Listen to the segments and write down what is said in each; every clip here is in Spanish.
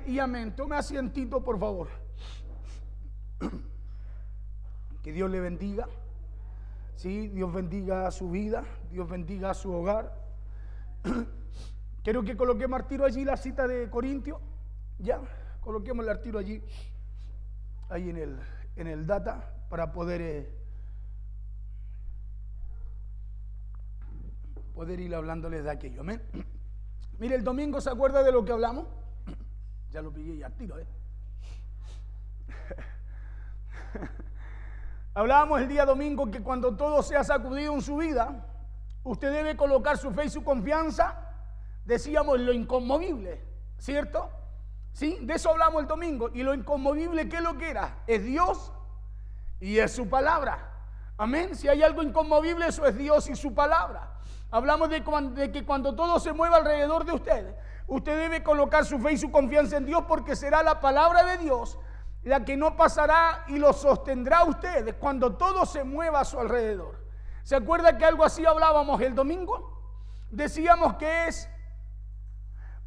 y amén. Tome asientito, por favor. Que Dios le bendiga. Sí, Dios bendiga su vida, Dios bendiga su hogar. Quiero que coloquemos al tiro allí la cita de Corintios. Ya, coloquemos al tiro allí, ahí en el data, para poder ir hablándoles de aquello. Amén. Mire, el domingo, ¿se acuerda de lo que hablamos? Ya lo pillé ya al tiro, Hablábamos el día domingo que cuando todo sea sacudido en su vida, usted debe colocar su fe y su confianza, decíamos, en lo inconmovible, ¿cierto? Sí, de eso hablamos el domingo. Y lo inconmovible, ¿qué es lo que era? Es Dios y es su palabra. Amén. Si hay algo inconmovible, eso es Dios y su palabra. Hablamos de que cuando todo se mueva alrededor de usted, usted debe colocar su fe y su confianza en Dios, porque será la palabra de Dios la que no pasará y lo sostendrá a usted cuando todo se mueva a su alrededor. ¿Se acuerda que algo así hablábamos el domingo? Decíamos que es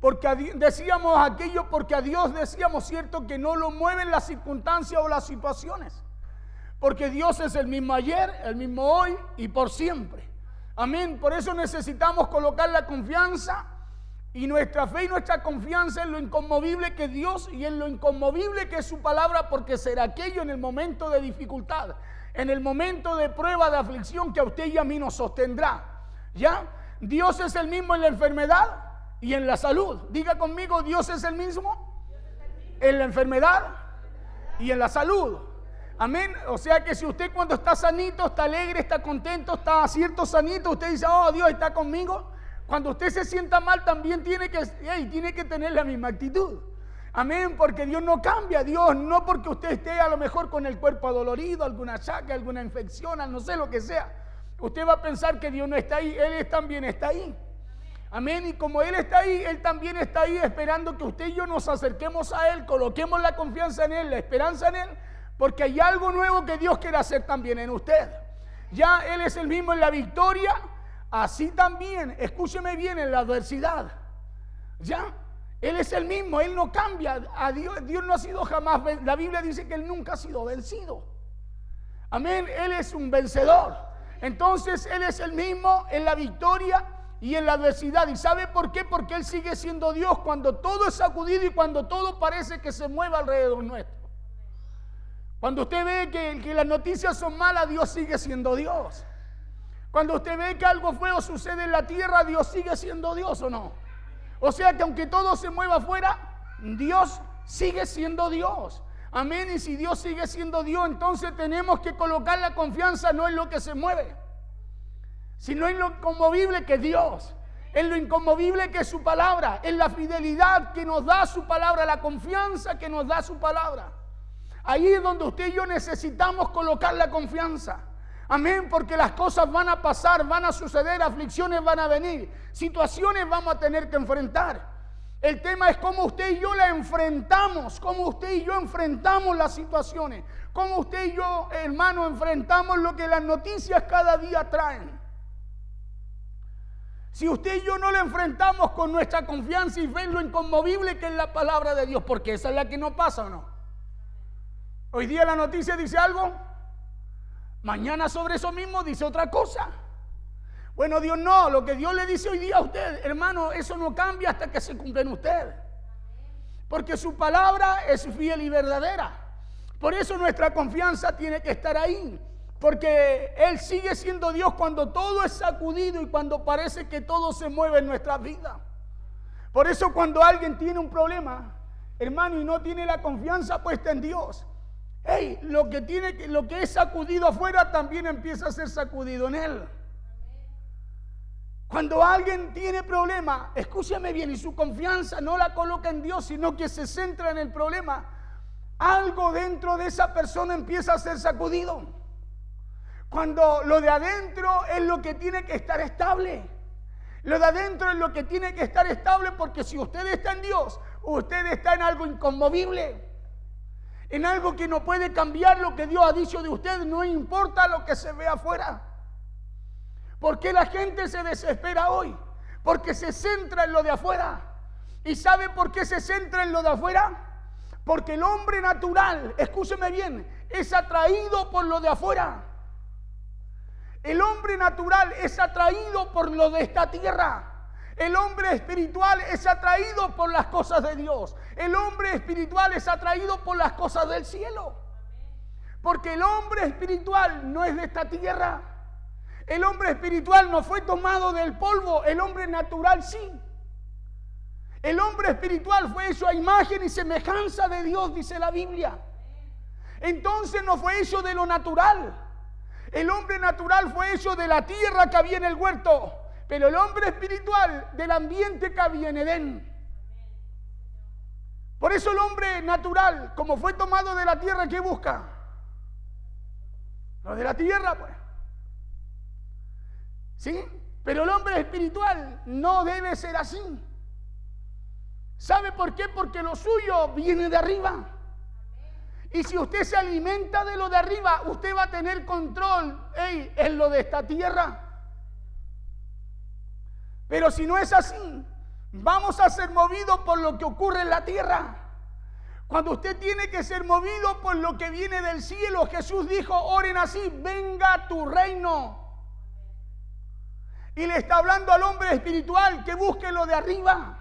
porque decíamos aquello porque a Dios decíamos, cierto, que no lo mueven las circunstancias o las situaciones, porque Dios es el mismo ayer, el mismo hoy y por siempre. Amén. Por eso necesitamos colocar la confianza y nuestra fe y nuestra confianza en lo inconmovible que es Dios y en lo inconmovible que es su palabra, porque será aquello en el momento de dificultad, en el momento de prueba, de aflicción, que a usted y a mí nos sostendrá. ¿Ya? Dios es el mismo en la enfermedad y en la salud. Diga conmigo, Dios es el mismo en la enfermedad y en la salud. Amén. O sea que si usted cuando está sanito, está alegre, está contento, está cierto sanito, usted dice, oh, Dios está conmigo. Cuando usted se sienta mal, también tiene que tener la misma actitud. Amén, porque Dios no cambia. Dios no porque usted esté a lo mejor con el cuerpo adolorido, alguna chaga, alguna infección, no sé lo que sea. Usted va a pensar que Dios no está ahí. Él también está ahí. Amén, y como Él está ahí, Él también está ahí esperando que usted y yo nos acerquemos a Él, coloquemos la confianza en Él, la esperanza en Él, porque hay algo nuevo que Dios quiere hacer también en usted. Ya Él es el mismo en la victoria, así también, escúcheme bien, en la adversidad. Ya, Él es el mismo, Él no cambia. A Dios no ha sido jamás, la Biblia dice que Él nunca ha sido vencido. Amén, Él es un vencedor. Entonces Él es el mismo en la victoria y en la adversidad. ¿Y sabe por qué? Porque Él sigue siendo Dios cuando todo es sacudido y cuando todo parece que se mueve alrededor nuestro. Cuando usted ve que las noticias son malas, Dios sigue siendo Dios. Cuando usted ve que algo feo sucede en la tierra, Dios sigue siendo Dios, ¿o no? O sea que aunque todo se mueva afuera, Dios sigue siendo Dios. Amén. Y si Dios sigue siendo Dios, entonces tenemos que colocar la confianza no en lo que se mueve, sino en lo inconmovible que es Dios, en lo inconmovible que es su palabra, en la fidelidad que nos da su palabra, la confianza que nos da su palabra. Ahí es donde usted y yo necesitamos colocar la confianza. Amén, porque las cosas van a pasar, van a suceder, aflicciones van a venir, situaciones vamos a tener que enfrentar. El tema es cómo usted y yo la enfrentamos, cómo usted y yo enfrentamos las situaciones, cómo usted y yo, hermano, enfrentamos lo que las noticias cada día traen. Si usted y yo no lo enfrentamos con nuestra confianza y fe en lo inconmovible que es la palabra de Dios, porque esa es la que no pasa, ¿o no? Hoy día la noticia dice algo, mañana sobre eso mismo dice otra cosa. Bueno, Dios no, lo que Dios le dice hoy día a usted, hermano, eso no cambia hasta que se cumpla en usted. Porque su palabra es fiel y verdadera. Por eso nuestra confianza tiene que estar ahí. Porque Él sigue siendo Dios cuando todo es sacudido y cuando parece que todo se mueve en nuestra vida. Por eso cuando alguien tiene un problema, hermano, y no tiene la confianza puesta en Dios, lo que es sacudido afuera también empieza a ser sacudido en él. Cuando alguien tiene problema, escúchame bien, y su confianza no la coloca en Dios, sino que se centra en el problema, algo dentro de esa persona empieza a ser sacudido. Cuando lo de adentro es lo que tiene que estar estable. Lo de adentro es lo que tiene que estar estable, porque si usted está en Dios, usted está en algo inconmovible, en algo que no puede cambiar lo que Dios ha dicho de usted, no importa lo que se ve afuera. ¿Por qué la gente se desespera hoy? Porque se centra en lo de afuera. ¿Y sabe por qué se centra en lo de afuera? Porque el hombre natural, escúcheme bien, es atraído por lo de afuera. El hombre natural es atraído por lo de esta tierra. El hombre espiritual es atraído por las cosas de Dios. El hombre espiritual es atraído por las cosas del cielo. Porque el hombre espiritual no es de esta tierra. El hombre espiritual no fue tomado del polvo. El hombre natural sí. El hombre espiritual fue hecho a imagen y semejanza de Dios, dice la Biblia. Entonces no fue hecho de lo natural. El hombre natural fue hecho de la tierra que había en el huerto. Pero el hombre espiritual del ambiente que había en Edén. Por eso el hombre natural, como fue tomado de la tierra, ¿qué busca? Lo de la tierra, pues. ¿Sí? Pero el hombre espiritual no debe ser así. ¿Sabe por qué? Porque lo suyo viene de arriba. Y si usted se alimenta de lo de arriba, usted va a tener control en lo de esta tierra. Pero si no es así, vamos a ser movidos por lo que ocurre en la tierra. Cuando usted tiene que ser movido por lo que viene del cielo, Jesús dijo, oren así, venga tu reino. Y le está hablando al hombre espiritual que busque lo de arriba.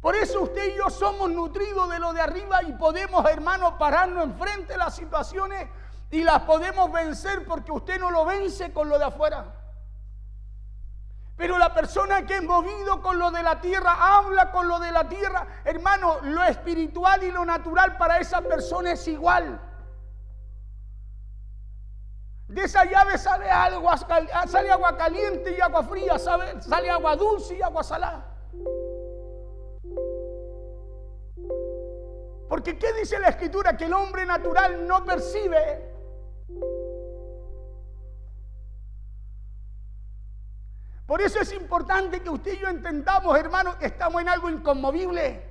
Por eso usted y yo somos nutridos de lo de arriba y podemos, hermano, pararnos enfrente de las situaciones y las podemos vencer porque usted no lo vence con lo de afuera. Pero la persona que es movido con lo de la tierra, habla con lo de la tierra, hermano, lo espiritual y lo natural para esa persona es igual. De esa llave sale agua caliente y agua fría, sale agua dulce y agua salada. Porque ¿qué dice la Escritura? Que el hombre natural no percibe. Por eso es importante que usted y yo entendamos, hermano, que estamos en algo inconmovible.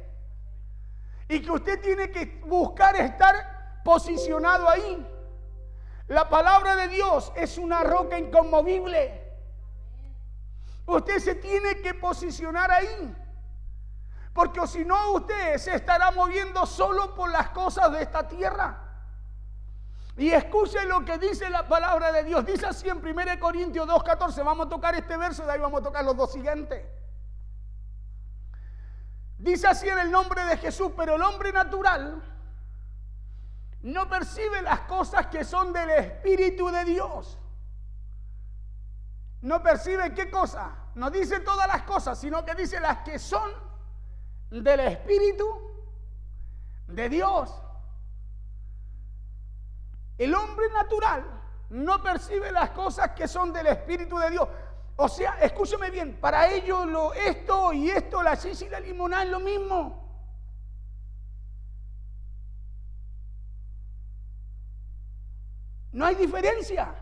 Y que usted tiene que buscar estar posicionado ahí. La palabra de Dios es una roca inconmovible. Usted se tiene que posicionar ahí. Porque si no, usted se estará moviendo solo por las cosas de esta tierra. Y escuche lo que dice la palabra de Dios. Dice así en 1 Corintios 2:14. Vamos a tocar este verso y de ahí vamos a tocar los dos siguientes. Dice así en el nombre de Jesús: pero el hombre natural no percibe las cosas que son del Espíritu de Dios. No percibe qué cosa. No dice todas las cosas, sino que dice las que son del Espíritu de Dios. El hombre natural no percibe las cosas que son del Espíritu de Dios. O sea, escúcheme bien, para ellos esto y esto, la chicha y la limonada es lo mismo. No hay diferencia.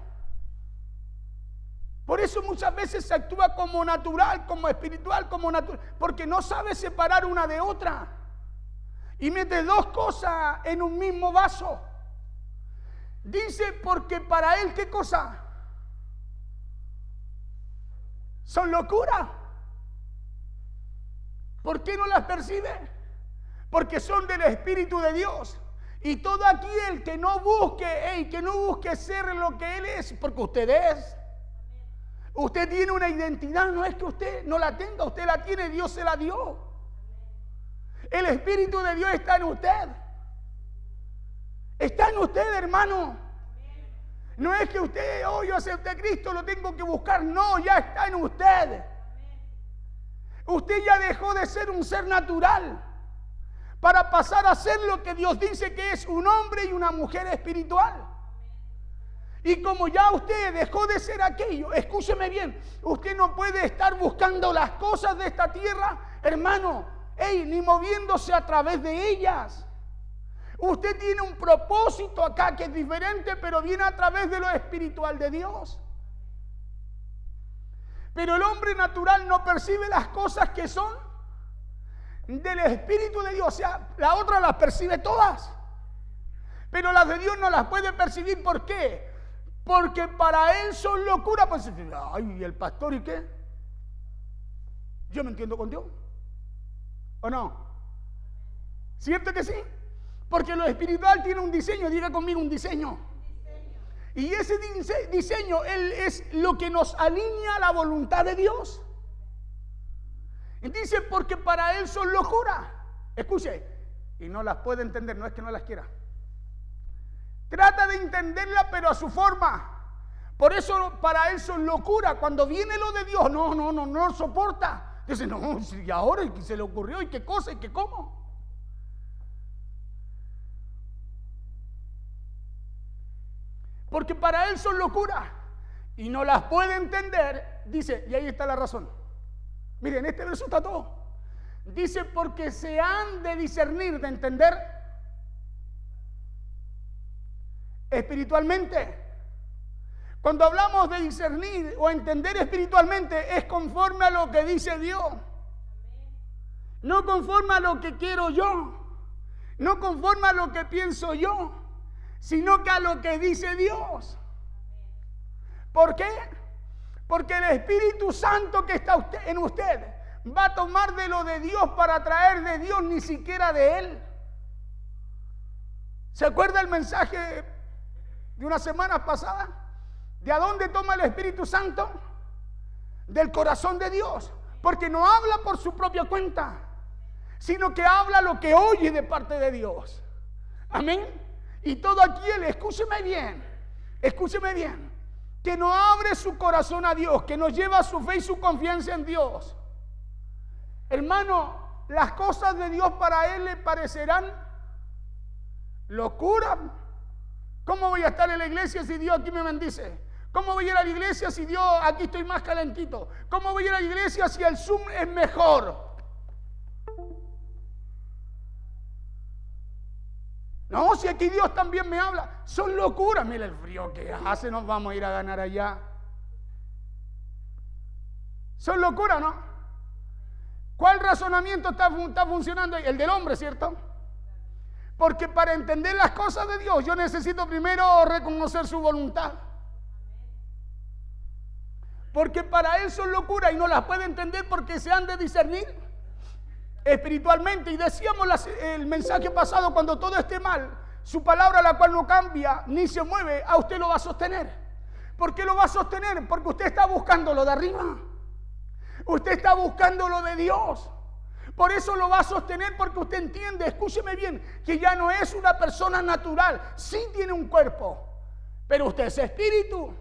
Por eso muchas veces se actúa como natural, como espiritual, como natural, porque no sabe separar una de otra. Y mete dos cosas en un mismo vaso. Dice, porque para él, ¿qué cosa? Son locura. ¿Por qué no las percibe? Porque son del Espíritu de Dios. Y todo aquel que no busque ser lo que él es, porque usted es. Usted tiene una identidad, no es que usted no la tenga, usted la tiene, Dios se la dio. El Espíritu de Dios está en usted. Está en usted, hermano. No es que usted, yo acepté a Cristo, lo tengo que buscar. No, ya está en usted. Usted ya dejó de ser un ser natural para pasar a ser lo que Dios dice que es un hombre y una mujer espiritual. Y como ya usted dejó de ser aquello, escúcheme bien, usted no puede estar buscando las cosas de esta tierra, hermano, ni moviéndose a través de ellas. Usted tiene un propósito acá que es diferente, pero viene a través de lo espiritual de Dios. Pero el hombre natural no percibe las cosas que son del Espíritu de Dios. O sea, la otra las percibe todas, pero las de Dios no las puede percibir. ¿Por qué? Porque para él son locura. Pues, ay, ¿y el pastor y qué? yo me entiendo con Dios. ¿O no? ¿Cierto que sí? Porque lo espiritual tiene un diseño, diga conmigo un diseño. Y ese diseño es lo que nos alinea a la voluntad de Dios. Y dice, porque para Él son locura. Escuche, y no las puede entender, no es que no las quiera. Trata de entenderla, pero a su forma. Por eso para Él son locura. Cuando viene lo de Dios, no lo soporta. Dice, no, y ahora ¿y qué se le ocurrió? ¿Y qué cosa? ¿Y qué cómo? Porque para Él son locura y no las puede entender, dice, y ahí está la razón. Miren, este verso está todo. Dice, porque se han de discernir, de entender espiritualmente. Cuando hablamos de discernir o entender espiritualmente, es conforme a lo que dice Dios. No conforme a lo que quiero yo, no conforme a lo que pienso yo, sino que a lo que dice Dios. ¿Por qué? Porque el Espíritu Santo que está en usted va a tomar de lo de Dios para traer de Dios, ni siquiera de Él. ¿Se acuerda el mensaje de unas semanas pasadas? ¿De a dónde toma el Espíritu Santo? Del corazón de Dios. Porque no habla por su propia cuenta, sino que habla lo que oye de parte de Dios. Amén. Y todo aquel, escúcheme bien, que no abre su corazón a Dios, que no lleva su fe y su confianza en Dios. Hermano, las cosas de Dios para él le parecerán locura. ¿Cómo voy a estar en la iglesia si Dios aquí me bendice? ¿Cómo voy a ir a la iglesia si Dios aquí estoy más calentito? ¿Cómo voy a ir a la iglesia si el Zoom es mejor? No, si aquí Dios también me habla. Son locuras. Mira el frío que hace, nos vamos a ir a ganar allá. Son locuras, ¿no? ¿Cuál razonamiento está funcionando ahí? El del hombre, ¿cierto? Porque para entender las cosas de Dios, yo necesito primero reconocer su voluntad. Porque para Él son locuras y no las puede entender porque se han de discernir espiritualmente. Y decíamos el mensaje pasado, cuando todo esté mal, su palabra, la cual no cambia ni se mueve, a usted lo va a sostener. ¿Por qué lo va a sostener? Porque usted está buscando lo de arriba. Usted está buscando lo de Dios. Por eso lo va a sostener, porque usted entiende, escúcheme bien, que ya no es una persona natural. Sí tiene un cuerpo, pero usted es espíritu.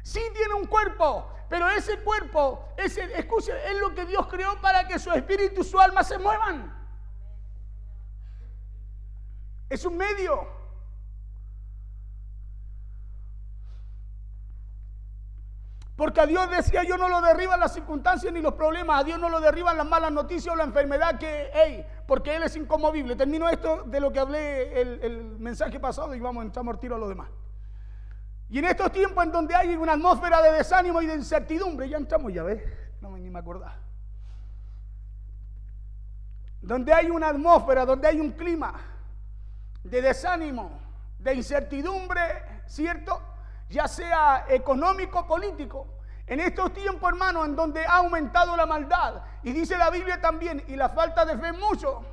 Sí tiene un cuerpo, pero ese cuerpo, escuche, es lo que Dios creó para que su espíritu y su alma se muevan. Es un medio. Porque a Dios, decía yo, no lo derriban las circunstancias ni los problemas. A Dios no lo derriban las malas noticias o la enfermedad, porque Él es inconmovible. Termino esto de lo que hablé el mensaje pasado y entramos al tiro a lo demás. Y en estos tiempos en donde hay una atmósfera de desánimo y de incertidumbre, ya entramos, ya ves, ni me acordaba. Donde hay una atmósfera, donde hay un clima de desánimo, de incertidumbre, ¿cierto? Ya sea económico o político. En estos tiempos, hermano, en donde ha aumentado la maldad, y dice la Biblia también, y la falta de fe mucho.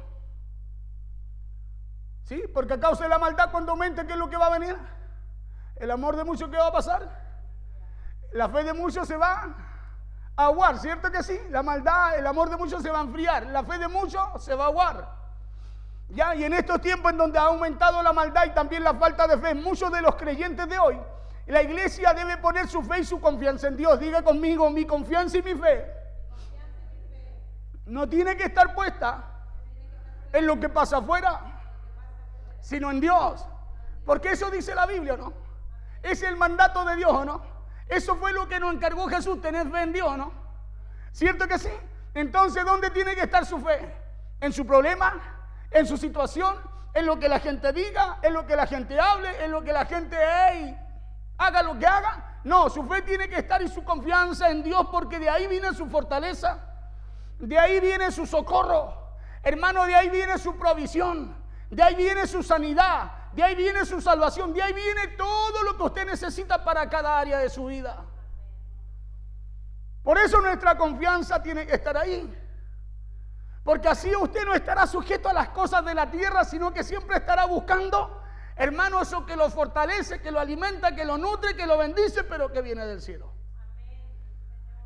¿Sí? Porque a causa de la maldad, cuando aumente, ¿qué es lo que va a venir? El amor de muchos, ¿qué va a pasar? La fe de muchos se va a aguar, ¿cierto que sí? La maldad, el amor de muchos se va a enfriar, la fe de muchos se va a aguar. Ya, y en estos tiempos en donde ha aumentado la maldad y también la falta de fe, muchos de los creyentes de hoy, la iglesia debe poner su fe y su confianza en Dios. Diga conmigo, mi confianza y mi fe no tiene que estar puesta en lo que pasa afuera, sino en Dios. Porque eso dice la Biblia, ¿no? Es el mandato de Dios, ¿o no? Eso fue lo que nos encargó Jesús, tener fe en Dios, ¿no? ¿Cierto que sí? Entonces, ¿dónde tiene que estar su fe? ¿En su problema? ¿En su situación? ¿En lo que la gente diga? ¿En lo que la gente hable? ¿En lo que la gente haga lo que haga? No, su fe tiene que estar y su confianza en Dios, porque de ahí viene su fortaleza, de ahí viene su socorro, hermano, de ahí viene su provisión, de ahí viene su sanidad, de ahí viene su salvación, de ahí viene todo lo que usted necesita para cada área de su vida. Por eso nuestra confianza tiene que estar ahí. Porque así usted no estará sujeto a las cosas de la tierra, sino que siempre estará buscando, hermano, eso que lo fortalece, que lo alimenta, que lo nutre, que lo bendice, pero que viene del cielo.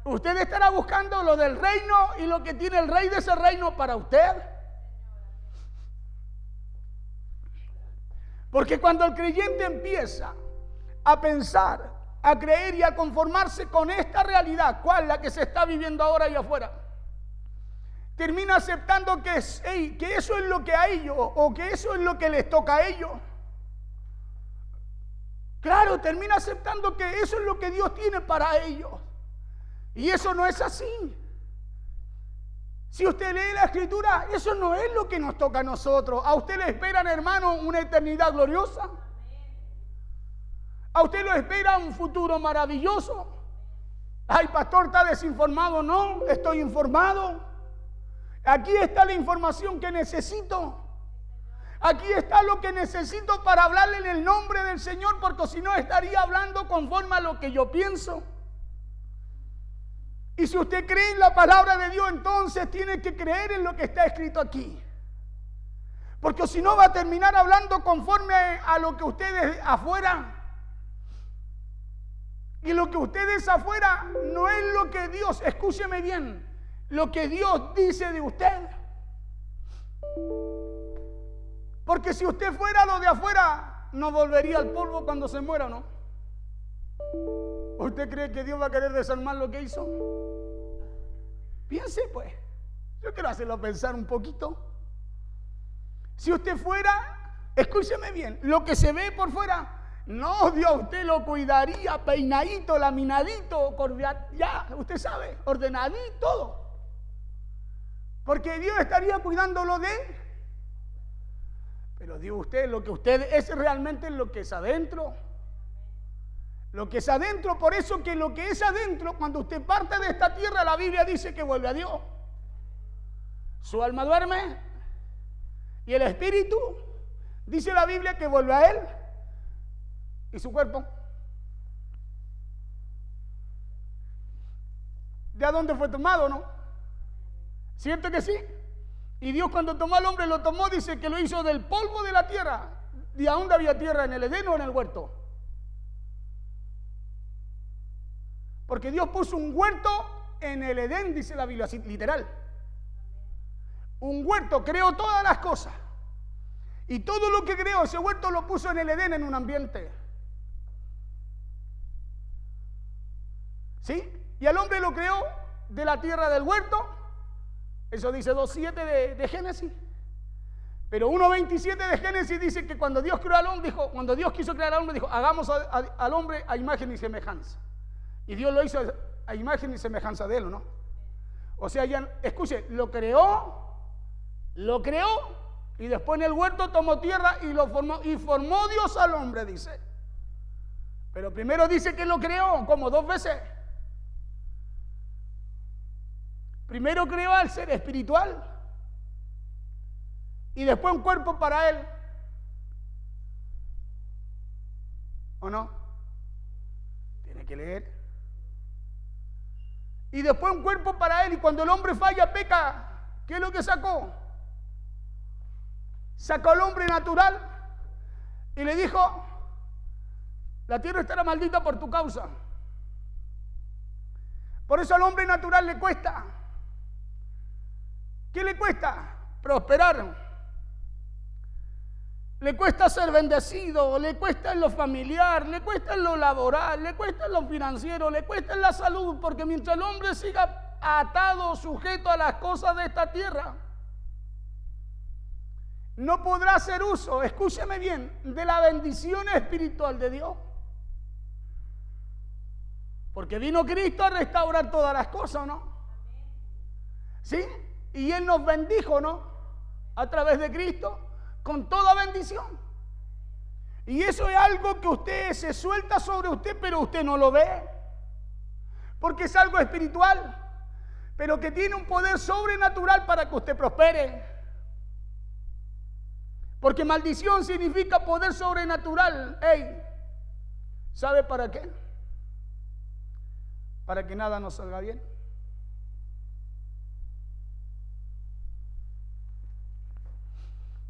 Usted estará buscando lo del reino y lo que tiene el rey de ese reino para usted. Porque cuando el creyente empieza a pensar, a creer y a conformarse con esta realidad, ¿cuál? La que se está viviendo ahora allá afuera, termina aceptando que eso es lo que a ellos, o que eso es lo que les toca a ellos. Claro, termina aceptando que eso es lo que Dios tiene para ellos. Y eso no es así. Si usted lee la Escritura, eso no es lo que nos toca a nosotros. A usted le esperan, hermano, una eternidad gloriosa. A usted lo espera un futuro maravilloso. Ay, pastor, ¿está desinformado? No, estoy informado. Aquí está la información que necesito. Aquí está lo que necesito para hablarle en el nombre del Señor, porque si no estaría hablando conforme a lo que yo pienso. Y si usted cree en la palabra de Dios, entonces tiene que creer en lo que está escrito aquí. Porque si no va a terminar hablando conforme a lo que ustedes afuera. Y lo que ustedes afuera no es lo que Dios, escúcheme bien, lo que Dios dice de usted. Porque si usted fuera lo de afuera, no volvería al polvo cuando se muera, ¿no? ¿Usted cree que Dios va a querer desarmar lo que hizo? Piense pues, yo quiero hacerlo pensar un poquito. Si usted fuera, escúcheme bien, lo que se ve por fuera, no, Dios, usted lo cuidaría, peinadito, laminadito, cordial, ya, usted sabe, ordenadito, todo. Porque Dios estaría cuidándolo de él. Pero Dios, usted, lo que usted es realmente lo que es adentro. Lo que es adentro, por eso que lo que es adentro, cuando usted parte de esta tierra, la Biblia dice que vuelve a Dios. Su alma duerme y el espíritu, dice la Biblia, que vuelve a Él. ¿Y su cuerpo? ¿De a dónde fue tomado, no? ¿Cierto que sí? Y Dios cuando tomó al hombre, lo tomó, dice que lo hizo del polvo de la tierra. ¿De a dónde había tierra? ¿En el Edén o en el huerto? Porque Dios puso un huerto en el Edén, dice la Biblia, así literal. Un huerto, creó todas las cosas. Y todo lo que creó, ese huerto lo puso en el Edén, en un ambiente. ¿Sí? Y al hombre lo creó de la tierra del huerto. Eso dice 2.7 de Génesis. Pero 1.27 de Génesis dice que cuando Dios creó al hombre, dijo, cuando Dios quiso crear al hombre, dijo, hagamos al hombre a imagen y semejanza. Y Dios lo hizo a imagen y semejanza de él, ¿no? O sea, ya, escuche, lo creó, y después en el huerto tomó tierra y lo formó, y formó Dios al hombre, dice. Pero primero dice que lo creó, como 2 veces. Primero creó al ser espiritual y después un cuerpo para él. ¿O no? Tiene que leer. Y después un cuerpo para él. Y cuando el hombre falla, peca, ¿qué es lo que sacó? Sacó al hombre natural y le dijo, la tierra estará maldita por tu causa. Por eso al hombre natural le cuesta. ¿Qué le cuesta? Prosperar. Le cuesta ser bendecido, le cuesta en lo familiar, le cuesta en lo laboral, le cuesta en lo financiero, le cuesta en la salud, porque mientras el hombre siga atado, sujeto a las cosas de esta tierra, no podrá hacer uso, escúcheme bien, de la bendición espiritual de Dios. Porque vino Cristo a restaurar todas las cosas, ¿no? ¿Sí? Y Él nos bendijo, ¿no? A través de Cristo, con toda bendición. Y eso es algo que usted se suelta sobre usted, pero usted no lo ve. Porque es algo espiritual, pero que tiene un poder sobrenatural para que usted prospere. Porque maldición significa poder sobrenatural. Ey, ¿sabe para qué? Para que nada nos salga bien.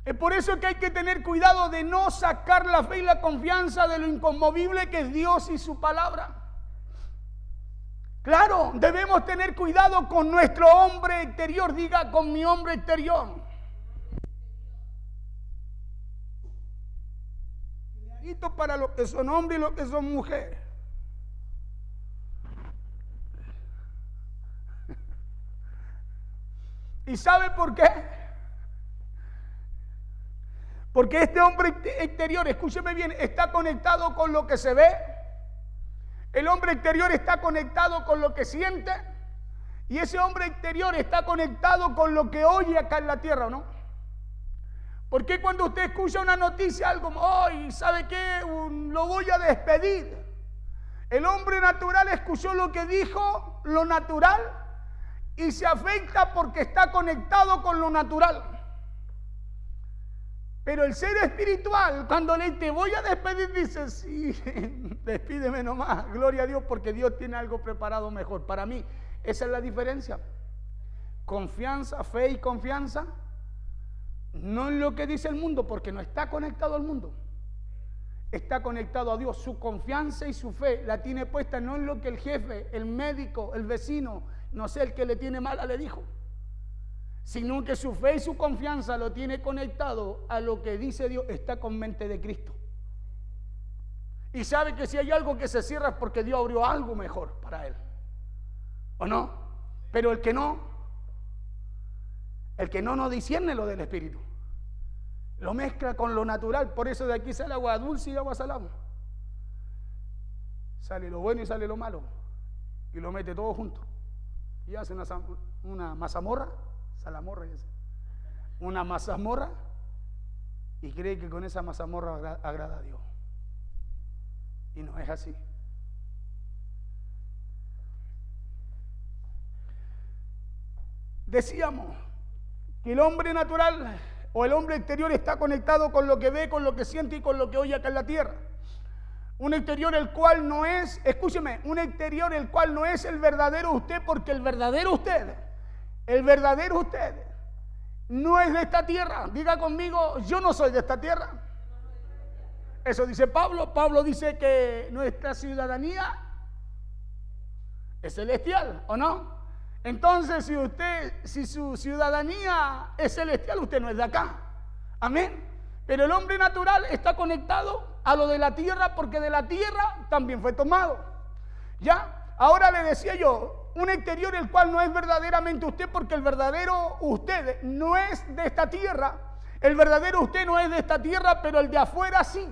Es por eso que hay que tener cuidado de no sacar la fe y la confianza de lo inconmovible que es Dios y su palabra. Claro, debemos tener cuidado con nuestro hombre exterior. Diga, con mi hombre exterior. Esto para los que son hombres y los que son mujeres. ¿Y sabe por qué? Porque este hombre exterior, escúcheme bien, está conectado con lo que se ve. El hombre exterior está conectado con lo que siente. Y ese hombre exterior está conectado con lo que oye acá en la tierra, ¿o no? Porque cuando usted escucha una noticia, algo como, ¡ay! ¿Sabe qué? Lo voy a despedir. El hombre natural escuchó lo que dijo, lo natural, y se afecta porque está conectado con lo natural. Pero el ser espiritual, cuando le te voy a despedir, dice, sí, despídeme nomás, gloria a Dios, porque Dios tiene algo preparado mejor. Para mí, esa es la diferencia. Confianza, fe y confianza, no en lo que dice el mundo, porque no está conectado al mundo. Está conectado a Dios. Su confianza y su fe la tiene puesta no en lo que el jefe, el médico, el vecino, no sé, el que le tiene mala le dijo, sino que su fe y su confianza lo tiene conectado a lo que dice Dios. Está con mente de Cristo. Y sabe que si hay algo que se cierra es porque Dios abrió algo mejor para él. ¿O no? Pero el que no discierne lo del Espíritu. Lo mezcla con lo natural. Por eso de aquí sale agua dulce y agua salada. Sale lo bueno y sale lo malo. Y lo mete todo junto. Y hace una mazamorra. Salamorra, una mazamorra, y cree que con esa mazamorra agrada a Dios. Y no es así. Decíamos que el hombre natural o el hombre exterior está conectado con lo que ve, con lo que siente y con lo que oye acá en la tierra. Un exterior el cual no es, escúcheme, un exterior el cual no es el verdadero usted, porque el verdadero usted no es de esta tierra. Diga conmigo, yo no soy de esta tierra. Eso dice Pablo. Pablo dice que nuestra ciudadanía es celestial, ¿o no? Entonces, si su ciudadanía es celestial, usted no es de acá. Amén. Pero el hombre natural está conectado a lo de la tierra, porque de la tierra también fue tomado. ¿Ya? Ahora le decía yo, un exterior el cual no es verdaderamente usted, porque el verdadero usted no es de esta tierra. El verdadero usted no es de esta tierra, pero el de afuera sí.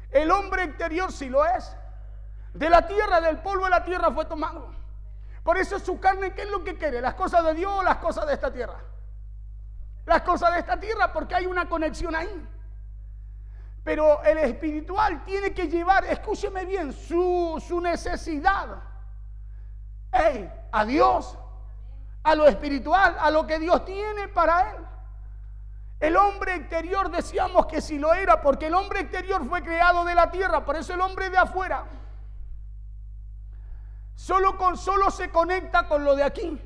El hombre exterior sí lo es. De la tierra, del polvo de la tierra fue tomado. Por eso su carne, ¿qué es lo que quiere? ¿Las cosas de Dios o las cosas de esta tierra? Las cosas de esta tierra, porque hay una conexión ahí. Pero el espiritual tiene que llevar, escúcheme bien, su necesidad a Dios, a lo espiritual, a lo que Dios tiene para él. El hombre exterior decíamos que sí lo era, porque el hombre exterior fue creado de la tierra. Por eso el hombre de afuera solo se conecta con lo de aquí.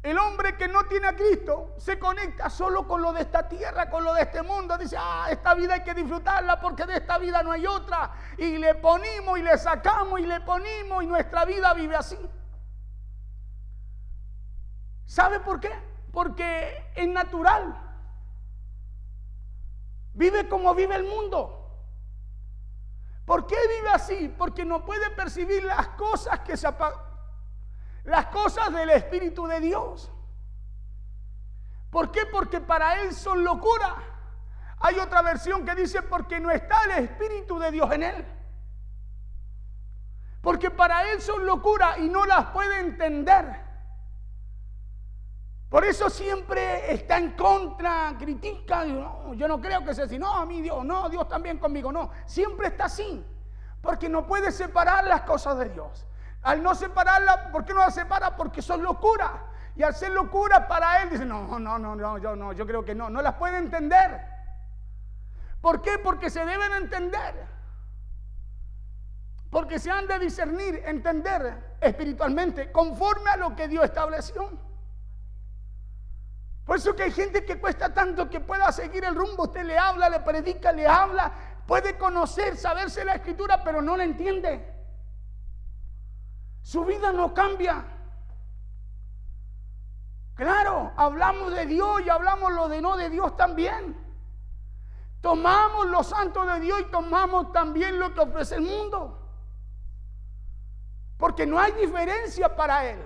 El hombre que no tiene a Cristo se conecta solo con lo de esta tierra, con lo de este mundo. Dice, esta vida hay que disfrutarla porque de esta vida no hay otra. Y le ponimos y le sacamos y le ponemos y nuestra vida vive así. ¿Sabe por qué? Porque es natural. Vive como vive el mundo. ¿Por qué vive así? Porque no puede percibir las cosas que se apagan. Las cosas del Espíritu de Dios. ¿Por qué? Porque para él son locura. Hay otra versión que dice porque no está el Espíritu de Dios en él. Porque para él son locura y no las puede entender. Por eso siempre está en contra, critica. No, yo no creo que sea así. No, a mí Dios, no, Dios también conmigo. No, siempre está así. Porque no puede separar las cosas de Dios. Al no separarla, ¿por qué no la separa? Porque son locura. Y al ser locura para él, dice, yo creo que no las puede entender. ¿Por qué? Porque se deben entender. Porque se han de discernir, entender espiritualmente, conforme a lo que Dios estableció. Por eso que hay gente que cuesta tanto que pueda seguir el rumbo. Usted le habla, le predica, le habla, puede conocer, saberse la escritura, pero no la entiende. Su vida no cambia. Claro, hablamos de Dios y hablamos lo de no de Dios también. Tomamos lo santo de Dios y tomamos también lo que ofrece el mundo. Porque no hay diferencia para él.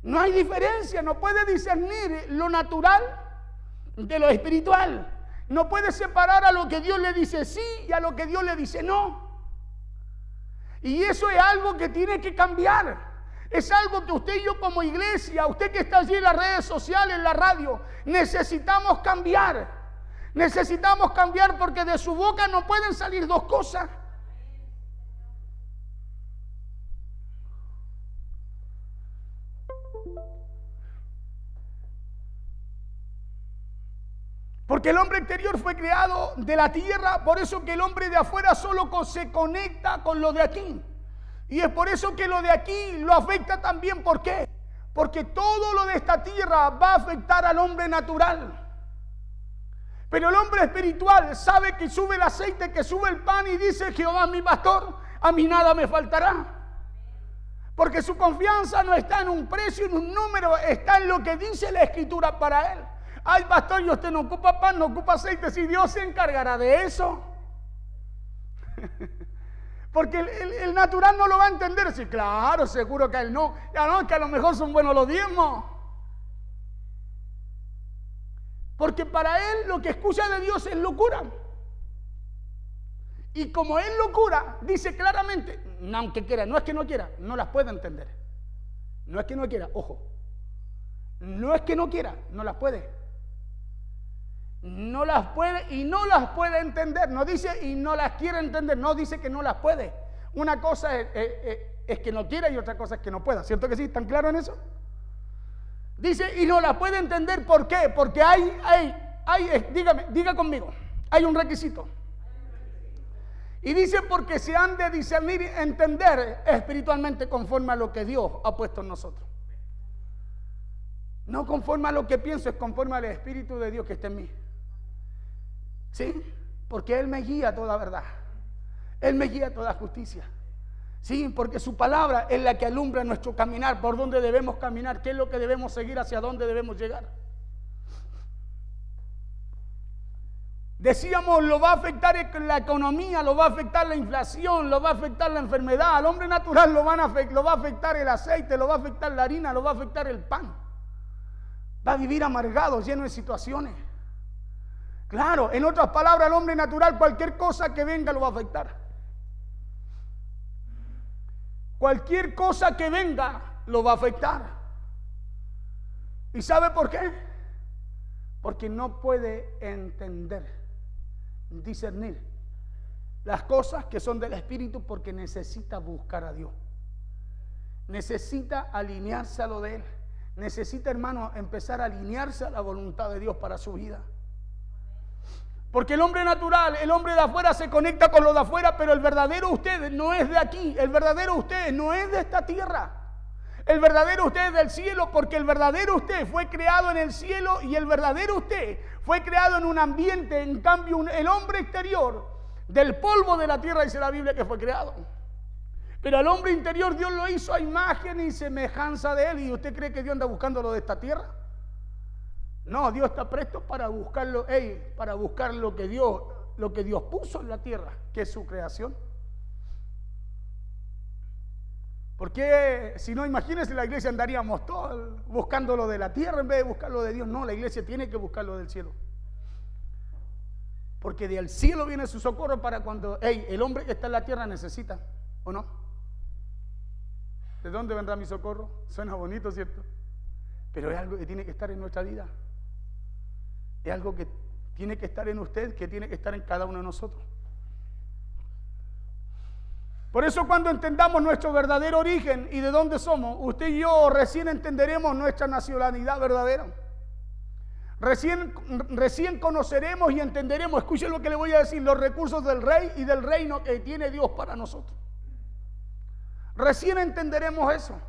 No hay diferencia, no puede discernir lo natural de lo espiritual. No puede separar a lo que Dios le dice sí y a lo que Dios le dice no. Y eso es algo que tiene que cambiar. Es algo que usted y yo como iglesia, usted que está allí en las redes sociales, en la radio, necesitamos cambiar. Necesitamos cambiar porque de su boca no pueden salir dos cosas. Porque el hombre exterior fue creado de la tierra, por eso que el hombre de afuera solo se conecta con lo de aquí. Y es por eso que lo de aquí lo afecta también. ¿Por qué? Porque todo lo de esta tierra va a afectar al hombre natural. Pero el hombre espiritual sabe que sube el aceite, que sube el pan y dice: Jehová mi pastor, a mí nada me faltará. Porque su confianza no está en un precio, en un número, está en lo que dice la escritura para él. Ay, pastor, y usted no ocupa pan, no ocupa aceite, si Dios se encargará de eso. Porque el natural no lo va a entender. Sí, claro, seguro que él no. Ya no, que a lo mejor son buenos los diezmos. Porque para él lo que escucha de Dios es locura. Y como es locura, dice claramente, aunque quiera, no es que no quiera, no las puede entender. No es que no quiera, ojo. No es que no quiera, no las puede. No las puede y no las puede entender. No dice y no las quiere entender, no dice que no las puede. Una cosa es que no quiera y otra cosa es que no pueda. ¿Cierto que sí? ¿Están claros en eso? Dice y no las puede entender. ¿Por qué? Porque diga conmigo, hay un requisito. Y dice porque se han de discernir, entender espiritualmente conforme a lo que Dios ha puesto en nosotros. No conforme a lo que pienso, es conforme al Espíritu de Dios que está en mí. ¿Sí? Porque Él me guía a toda verdad. Él me guía a toda justicia. Sí, porque su palabra es la que alumbra nuestro caminar, por dónde debemos caminar, qué es lo que debemos seguir, hacia dónde debemos llegar. Decíamos, lo va a afectar la economía, lo va a afectar la inflación, lo va a afectar la enfermedad. Al hombre natural lo va a afectar el aceite, lo va a afectar la harina, lo va a afectar el pan. Va a vivir amargado, lleno de situaciones. Claro, en otras palabras, al hombre natural cualquier cosa que venga lo va a afectar. Cualquier cosa que venga lo va a afectar. ¿Y sabe por qué? Porque no puede entender, discernir las cosas que son del Espíritu, porque necesita buscar a Dios. Necesita alinearse a lo de Él. Necesita, hermano, empezar a alinearse a la voluntad de Dios para su vida. Porque el hombre natural, el hombre de afuera se conecta con lo de afuera, pero el verdadero usted no es de aquí. El verdadero usted no es de esta tierra. El verdadero usted es del cielo, porque el verdadero usted fue creado en el cielo y el verdadero usted fue creado en un ambiente. En cambio, el hombre exterior, del polvo de la tierra, dice la Biblia que fue creado. Pero al hombre interior Dios lo hizo a imagen y semejanza de Él. ¿Y usted cree que Dios anda buscando lo de esta tierra? No, Dios está presto para buscarlo, para buscar lo que Dios puso en la tierra, que es su creación. Porque si no, imagínense, la iglesia andaríamos todos buscando lo de la tierra en vez de buscar lo de Dios. No, la iglesia tiene que buscar lo del cielo. Porque del cielo viene su socorro para cuando el hombre que está en la tierra necesita, ¿o no? ¿De dónde vendrá mi socorro? Suena bonito, ¿cierto? Pero es algo que tiene que estar en nuestra vida. Es algo que tiene que estar en usted, que tiene que estar en cada uno de nosotros. Por eso cuando entendamos nuestro verdadero origen y de dónde somos, usted y yo recién entenderemos nuestra nacionalidad verdadera. Recién conoceremos y entenderemos, escuche lo que le voy a decir, los recursos del rey y del reino que tiene Dios para nosotros. Recién entenderemos eso.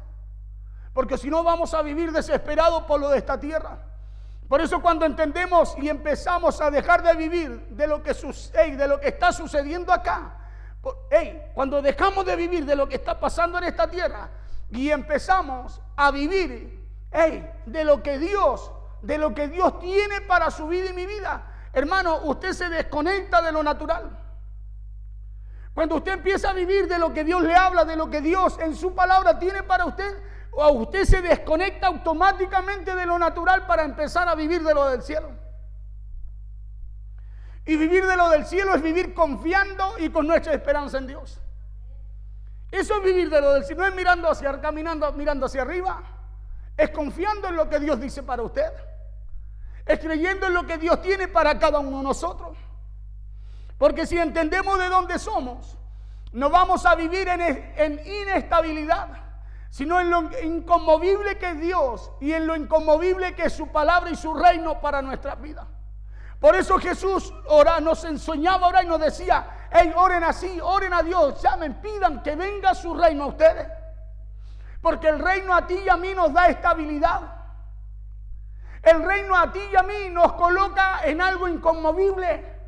Porque si no vamos a vivir desesperados por lo de esta tierra. Por eso cuando entendemos y empezamos a dejar de vivir de lo que está sucediendo acá, cuando dejamos de vivir de lo que está pasando en esta tierra y empezamos a vivir de lo que Dios tiene para su vida y mi vida, hermano, usted se desconecta de lo natural. Cuando usted empieza a vivir de lo que Dios le habla, de lo que Dios en su palabra tiene para usted, o usted se desconecta automáticamente de lo natural para empezar a vivir de lo del cielo. Y vivir de lo del cielo es vivir confiando y con nuestra esperanza en Dios. Eso es vivir de lo del cielo, no es mirando hacia arriba, es confiando en lo que Dios dice para usted, es creyendo en lo que Dios tiene para cada uno de nosotros. Porque si entendemos de dónde somos, no vamos a vivir en inestabilidad, sino en lo inconmovible que es Dios y en lo inconmovible que es su palabra y su reino para nuestras vidas. Por eso Jesús nos enseñaba a orar y nos decía, oren así, oren a Dios, llamen, pidan que venga su reino a ustedes. Porque el reino a ti y a mí nos da estabilidad. El reino a ti y a mí nos coloca en algo inconmovible.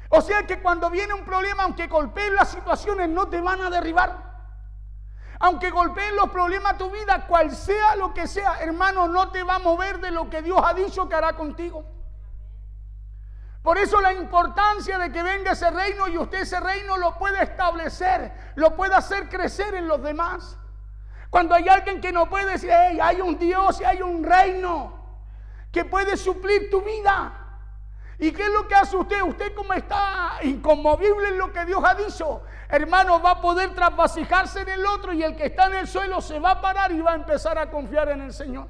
O sea que cuando viene un problema, aunque golpeen las situaciones, no te van a derribar. Aunque golpeen los problemas a tu vida, cual sea lo que sea, hermano, no te va a mover de lo que Dios ha dicho que hará contigo. Por eso la importancia de que venga ese reino y usted ese reino lo puede establecer, lo puede hacer crecer en los demás. Cuando hay alguien que no puede decir, hay un Dios y hay un reino que puede suplir tu vida. ¿Y qué es lo que hace usted? Usted, como está inconmovible en lo que Dios ha dicho, hermano, va a poder trasvasijarse en el otro, y el que está en el suelo se va a parar y va a empezar a confiar en el Señor.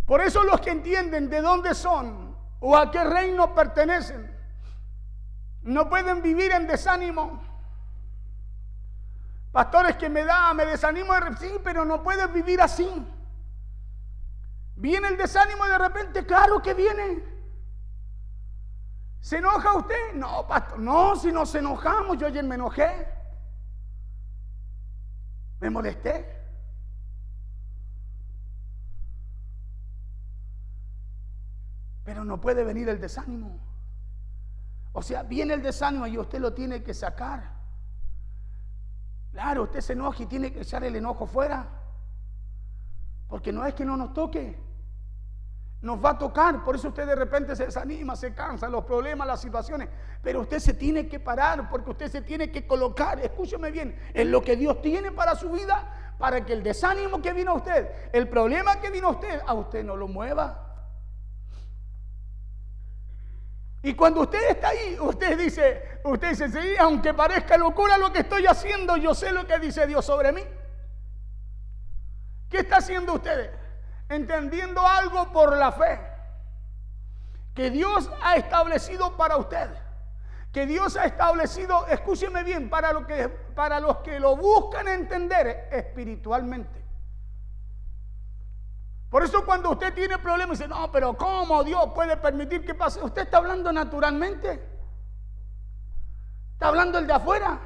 Por eso los que entienden de dónde son o a qué reino pertenecen, no pueden vivir en desánimo. Pastores, que me desanimo, sí, pero no puedes vivir así. ¿Viene el desánimo de repente? Claro que viene. ¿Se enoja usted? No, pastor, no, si nos enojamos, yo ayer me enojé. Me molesté. Pero no puede venir el desánimo. O sea, viene el desánimo y usted lo tiene que sacar. Claro, usted se enoja y tiene que echar el enojo fuera. Porque no es que no nos toque. Nos va a tocar. Por eso usted de repente se desanima, se cansa, los problemas, las situaciones. Pero usted se tiene que parar, porque usted se tiene que colocar, escúcheme bien, en lo que Dios tiene para su vida, para que el desánimo que vino a usted, el problema que vino a usted no lo mueva. Y cuando usted está ahí, usted dice, sí, aunque parezca locura lo que estoy haciendo, yo sé lo que dice Dios sobre mí. ¿Qué está haciendo usted? Entendiendo algo por la fe que Dios ha establecido para usted, que Dios ha establecido, escúcheme bien, para los que lo buscan entender espiritualmente. Por eso cuando usted tiene problemas, dice, no, pero ¿cómo Dios puede permitir que pase? Usted está hablando naturalmente. Está hablando el de afuera.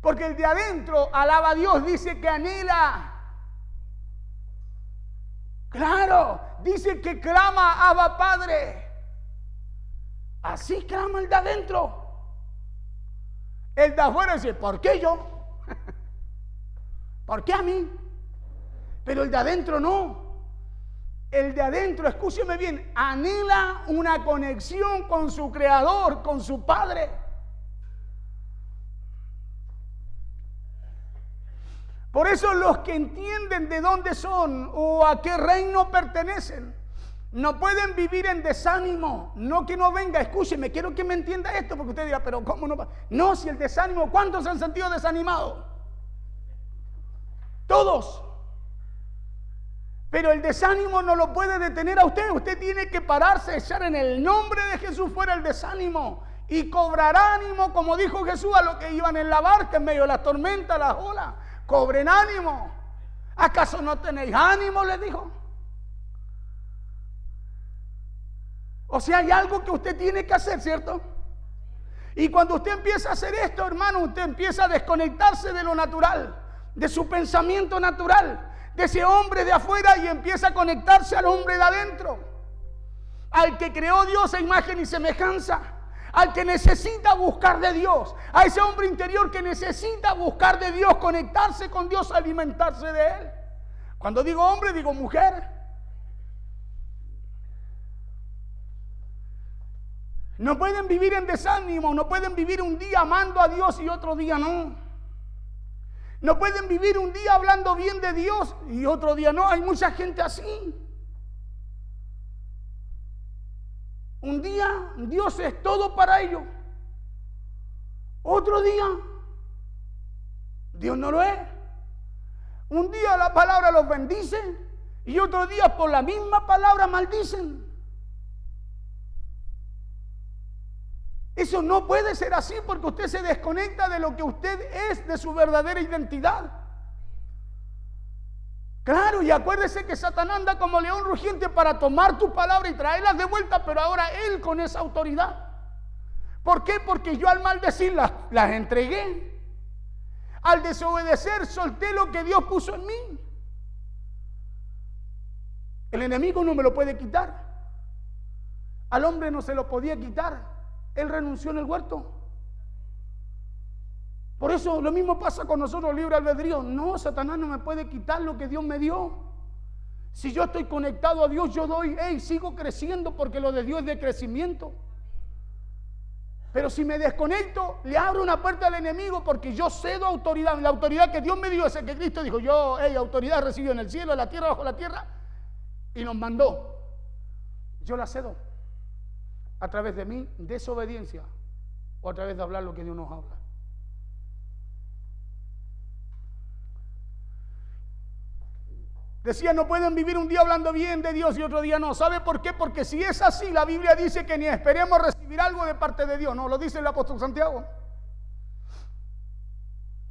Porque el de adentro, alaba a Dios, dice que anhela. Claro, dice que clama, Abba Padre. Así clama el de adentro. El de afuera dice, ¿por qué yo? ¿Por qué a mí? Pero el de adentro no. El de adentro, escúcheme bien, anhela una conexión con su Creador, con su Padre. Por eso los que entienden de dónde son o a qué reino pertenecen, no pueden vivir en desánimo. No que no venga, escúcheme, quiero que me entienda esto, porque usted dirá, pero ¿cómo no? No, si el desánimo, ¿cuántos se han sentido desanimados? Todos. Pero el desánimo no lo puede detener a usted. Usted tiene que pararse, echar en el nombre de Jesús fuera el desánimo, y cobrar ánimo, como dijo Jesús a los que iban en la barca en medio de las tormentas, las olas. Cobren ánimo. ¿Acaso no tenéis ánimo?, les dijo. O sea, hay algo que usted tiene que hacer, ¿cierto? Y cuando usted empieza a hacer esto, hermano, usted empieza a desconectarse de lo natural, de su pensamiento natural, de ese hombre de afuera, y empieza a conectarse al hombre de adentro, al que creó Dios a imagen y semejanza, al que necesita buscar de Dios, a ese hombre interior que necesita buscar de Dios, conectarse con Dios, alimentarse de Él. Cuando digo hombre, digo mujer. No pueden vivir en desánimo, no pueden vivir un día amando a Dios y otro día no. No pueden vivir un día hablando bien de Dios y otro día no. Hay mucha gente así. Un día Dios es todo para ellos. Otro día Dios no lo es. Un día la palabra los bendice y otro día por la misma palabra maldicen. Eso no puede ser así, porque usted se desconecta de lo que usted es, de su verdadera identidad. Claro, y acuérdese que Satanás anda como león rugiente para tomar tu palabra y traerlas de vuelta, pero ahora él con esa autoridad. ¿Por qué? Porque yo al maldecir las entregué. Al desobedecer solté lo que Dios puso en mí. El enemigo no me lo puede quitar. Al hombre no se lo podía quitar. Él renunció en el huerto. Por eso lo mismo pasa con nosotros, libre albedrío. No, Satanás no me puede quitar lo que Dios me dio. Si yo estoy conectado a Dios, yo doy, sigo creciendo, porque lo de Dios es de crecimiento. Pero si me desconecto, le abro una puerta al enemigo, porque yo cedo autoridad. La autoridad que Dios me dio es el que Cristo dijo: yo, autoridad recibió en el cielo, en la tierra, bajo la tierra, y nos mandó. Yo la cedo a través de mi desobediencia o a través de hablar lo que Dios nos habla. Decía, no pueden vivir un día hablando bien de Dios y otro día no. ¿Sabe por qué? Porque si es así, la Biblia dice que ni esperemos recibir algo de parte de Dios. No, lo dice el apóstol Santiago.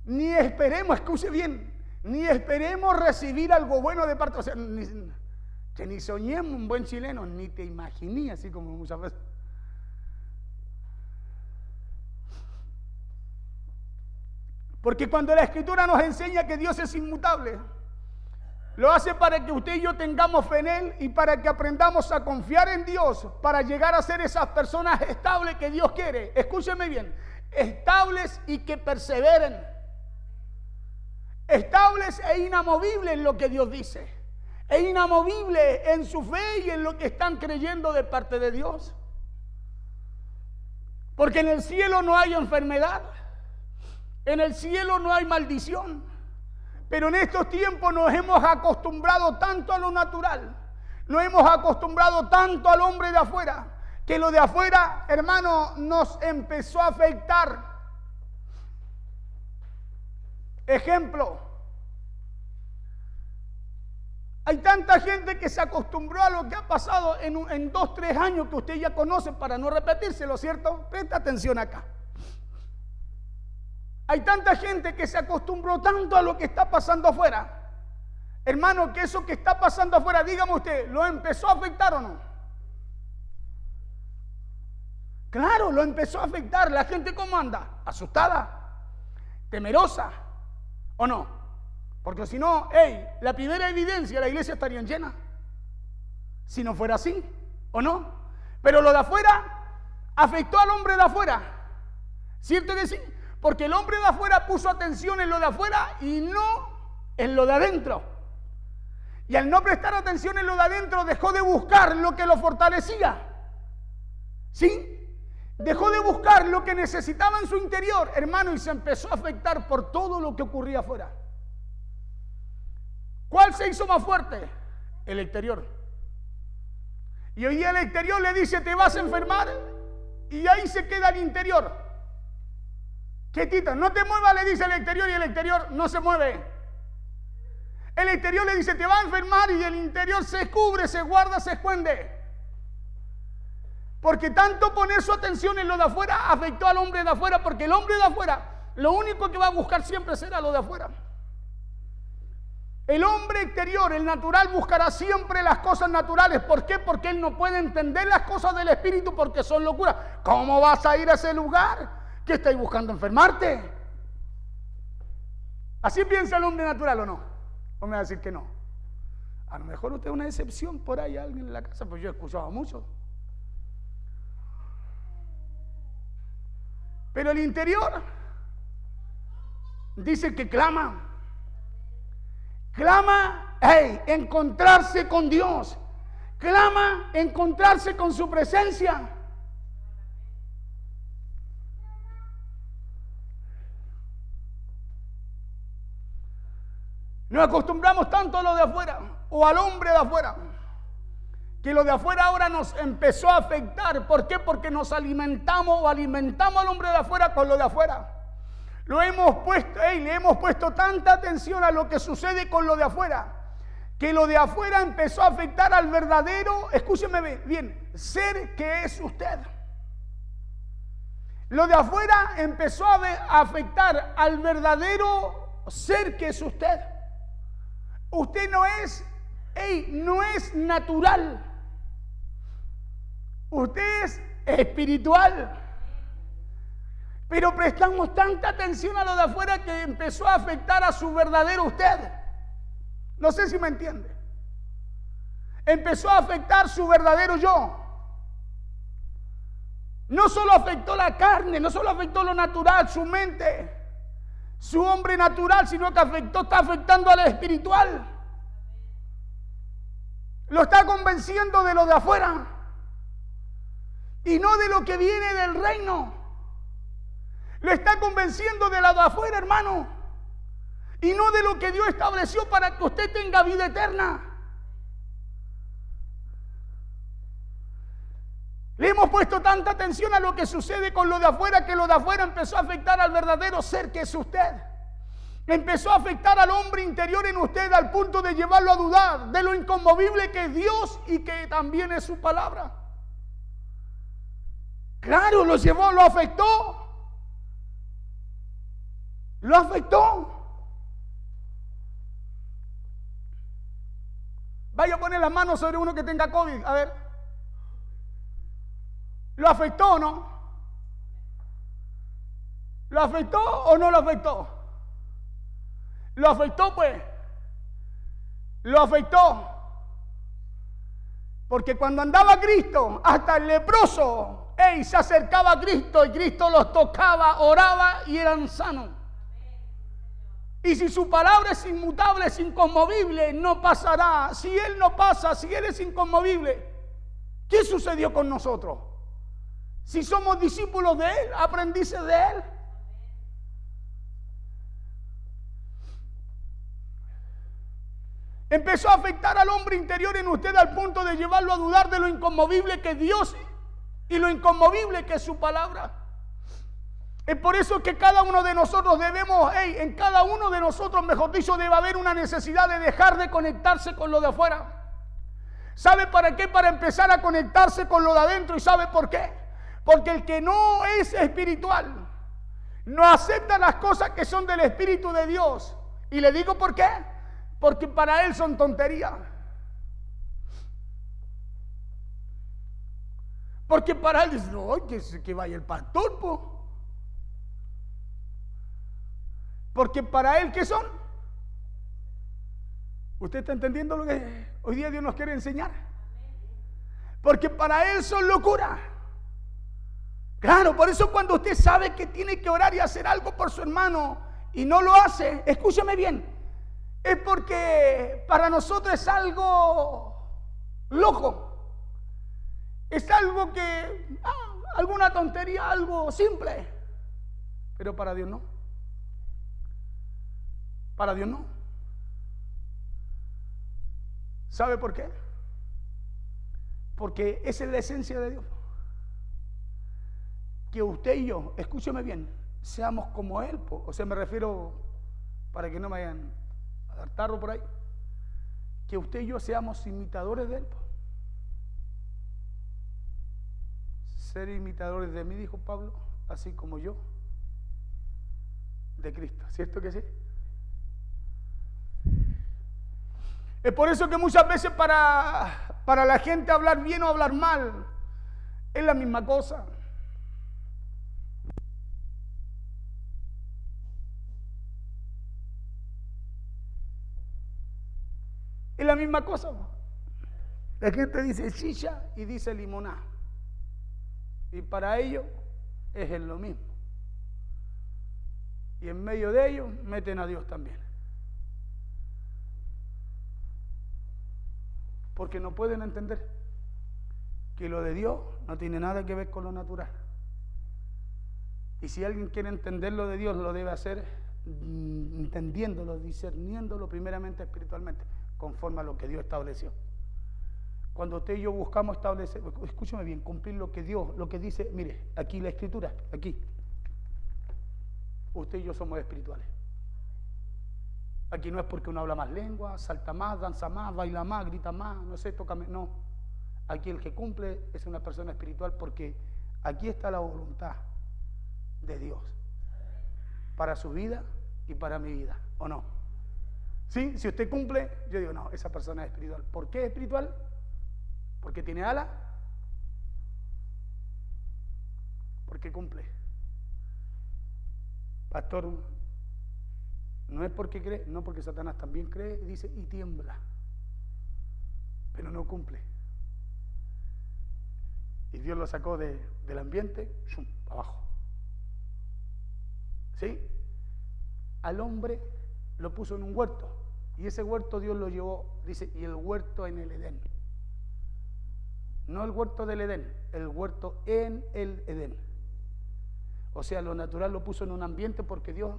Ni esperemos, escuche bien, ni esperemos recibir algo bueno de parte. O sea, que ni soñemos, un buen chileno, ni te imaginé, así como muchas veces. Porque cuando la Escritura nos enseña que Dios es inmutable, lo hace para que usted y yo tengamos fe en Él y para que aprendamos a confiar en Dios, para llegar a ser esas personas estables que Dios quiere. Escúcheme bien, estables y que perseveren. Estables e inamovibles en lo que Dios dice. E inamovibles en su fe y en lo que están creyendo de parte de Dios. Porque en el cielo no hay enfermedad. En el cielo no hay maldición, pero en estos tiempos nos hemos acostumbrado tanto a lo natural, nos hemos acostumbrado tanto al hombre de afuera, que lo de afuera, hermano, nos empezó a afectar. Ejemplo, hay tanta gente que se acostumbró a lo que ha pasado en 2, 3 años que usted ya conoce, para no repetírselo, ¿cierto? Presta atención acá. Hay tanta gente que se acostumbró tanto a lo que está pasando afuera. Hermano, que eso que está pasando afuera, dígame usted, ¿lo empezó a afectar o no? Claro, lo empezó a afectar. ¿La gente cómo anda? ¿Asustada? ¿Temerosa? ¿O no? Porque si no, la primera evidencia, la iglesia estaría llena. Si no fuera así, ¿o no? Pero lo de afuera afectó al hombre de afuera. ¿Cierto que sí? Porque el hombre de afuera puso atención en lo de afuera y no en lo de adentro. Y al no prestar atención en lo de adentro, dejó de buscar lo que lo fortalecía. ¿Sí? Dejó de buscar lo que necesitaba en su interior, hermano, y se empezó a afectar por todo lo que ocurría afuera. ¿Cuál se hizo más fuerte? El exterior. Y hoy día el exterior le dice: te vas a enfermar, y ahí se queda el interior. Quietita, no te muevas, le dice el exterior, y el exterior no se mueve. El exterior le dice: te va a enfermar, y el interior se cubre, se guarda, se esconde. Porque tanto poner su atención en lo de afuera afectó al hombre de afuera, porque el hombre de afuera lo único que va a buscar siempre será lo de afuera. El hombre exterior, el natural, buscará siempre las cosas naturales. ¿Por qué? Porque él no puede entender las cosas del espíritu porque son locuras. ¿Cómo vas a ir a ese lugar? ¿Qué estáis buscando? ¿Enfermarte? ¿Así piensa el hombre natural o no? ¿O me va a decir que no? A lo mejor usted es una excepción por ahí, alguien en la casa, pues yo he escuchado mucho. Pero el interior dice que clama. Clama, encontrarse con Dios. Clama, encontrarse con su presencia. Nos acostumbramos tanto a lo de afuera o al hombre de afuera, que lo de afuera ahora nos empezó a afectar. ¿Por qué? Porque nos alimentamos al hombre de afuera con lo de afuera. Le hemos puesto tanta atención a lo que sucede con lo de afuera, que lo de afuera empezó a afectar al verdadero, escúcheme bien, ser que es usted. Lo de afuera empezó a afectar al verdadero ser que es usted. Usted no es natural. Usted es espiritual. Pero prestamos tanta atención a lo de afuera que empezó a afectar a su verdadero usted. No sé si me entiende. Empezó a afectar su verdadero yo. No solo afectó la carne, no solo afectó lo natural, su mente, su hombre natural, sino que está afectando al espiritual. Lo está convenciendo de lo de afuera y no de lo que viene del reino. Lo está convenciendo de lo de afuera, hermano, y no de lo que Dios estableció para que usted tenga vida eterna. Le hemos puesto tanta atención a lo que sucede con lo de afuera, que lo de afuera empezó a afectar al verdadero ser que es usted. Empezó a afectar al hombre interior en usted al punto de llevarlo a dudar de lo inconmovible que es Dios y que también es su palabra. Claro, lo afectó. Lo afectó. Vaya a poner las manos sobre uno que tenga COVID, a ver. ¿Lo afectó o no? ¿Lo afectó o no lo afectó? Lo afectó, pues. Lo afectó. Porque cuando andaba Cristo, hasta el leproso, se acercaba a Cristo y Cristo los tocaba, oraba y eran sanos. Y si su palabra es inmutable, es inconmovible, no pasará. Si Él no pasa, si Él es inconmovible, ¿qué sucedió con nosotros? Si somos discípulos de Él, aprendices de Él. Empezó a afectar al hombre interior en usted al punto de llevarlo a dudar de lo inconmovible que es Dios y lo inconmovible que es su palabra. Es por eso que cada uno de nosotros en cada uno de nosotros, mejor dicho, debe haber una necesidad de dejar de conectarse con lo de afuera. ¿Sabe para qué? Para empezar a conectarse con lo de adentro. ¿Y sabe por qué? Porque el que no es espiritual no acepta las cosas que son del Espíritu de Dios. Y le digo por qué. Porque para él son tonterías. Porque para él dice, no, que vaya el pastor, po. Porque para él, ¿qué son? ¿Usted está entendiendo lo que hoy día Dios nos quiere enseñar? Porque para él son locura. Claro, por eso cuando usted sabe que tiene que orar y hacer algo por su hermano y no lo hace, escúchame bien, es porque para nosotros es algo loco. Es algo que, alguna tontería, algo simple. Pero para Dios no. Para Dios no. ¿Sabe por qué? Porque esa es la esencia de Dios. Que usted y yo, escúcheme bien, seamos como Él. O sea, me refiero, para que no me vayan a dar tarro por ahí, que usted y yo seamos imitadores de Él. Ser imitadores de mí, dijo Pablo, así como yo de Cristo. ¿Cierto que sí? Es por eso que muchas veces para la gente hablar bien o hablar mal es la misma cosa. Es la misma cosa. La gente dice chicha y dice limoná. Y para ellos es lo mismo. Y en medio de ellos meten a Dios también. Porque no pueden entender que lo de Dios no tiene nada que ver con lo natural. Y si alguien quiere entender lo de Dios, lo debe hacer entendiéndolo, discerniéndolo primeramente espiritualmente, conforme a lo que Dios estableció. Cuando usted y yo buscamos establecer, escúchame bien, cumplir lo que Dios, lo que dice, mire, aquí la Escritura, aquí. Usted y yo somos espirituales. Aquí no es porque uno habla más lengua, salta más, danza más, baila más, grita más, no sé, toca más, no. Aquí el que cumple es una persona espiritual porque aquí está la voluntad de Dios para su vida y para mi vida, ¿o no? ¿Sí? Si usted cumple, yo digo, no, esa persona es espiritual. ¿Por qué es espiritual? ¿Porque tiene alas? Porque cumple. Pastor, no es porque cree, no, porque Satanás también cree, dice, y tiembla, pero no cumple. Y Dios lo sacó del ambiente, ¡shum!, abajo. ¿Sí? Al hombre lo puso en un huerto, y ese huerto Dios lo llevó, dice, y el huerto en el Edén. No el huerto del Edén, el huerto en el Edén. O sea, lo natural lo puso en un ambiente porque Dios,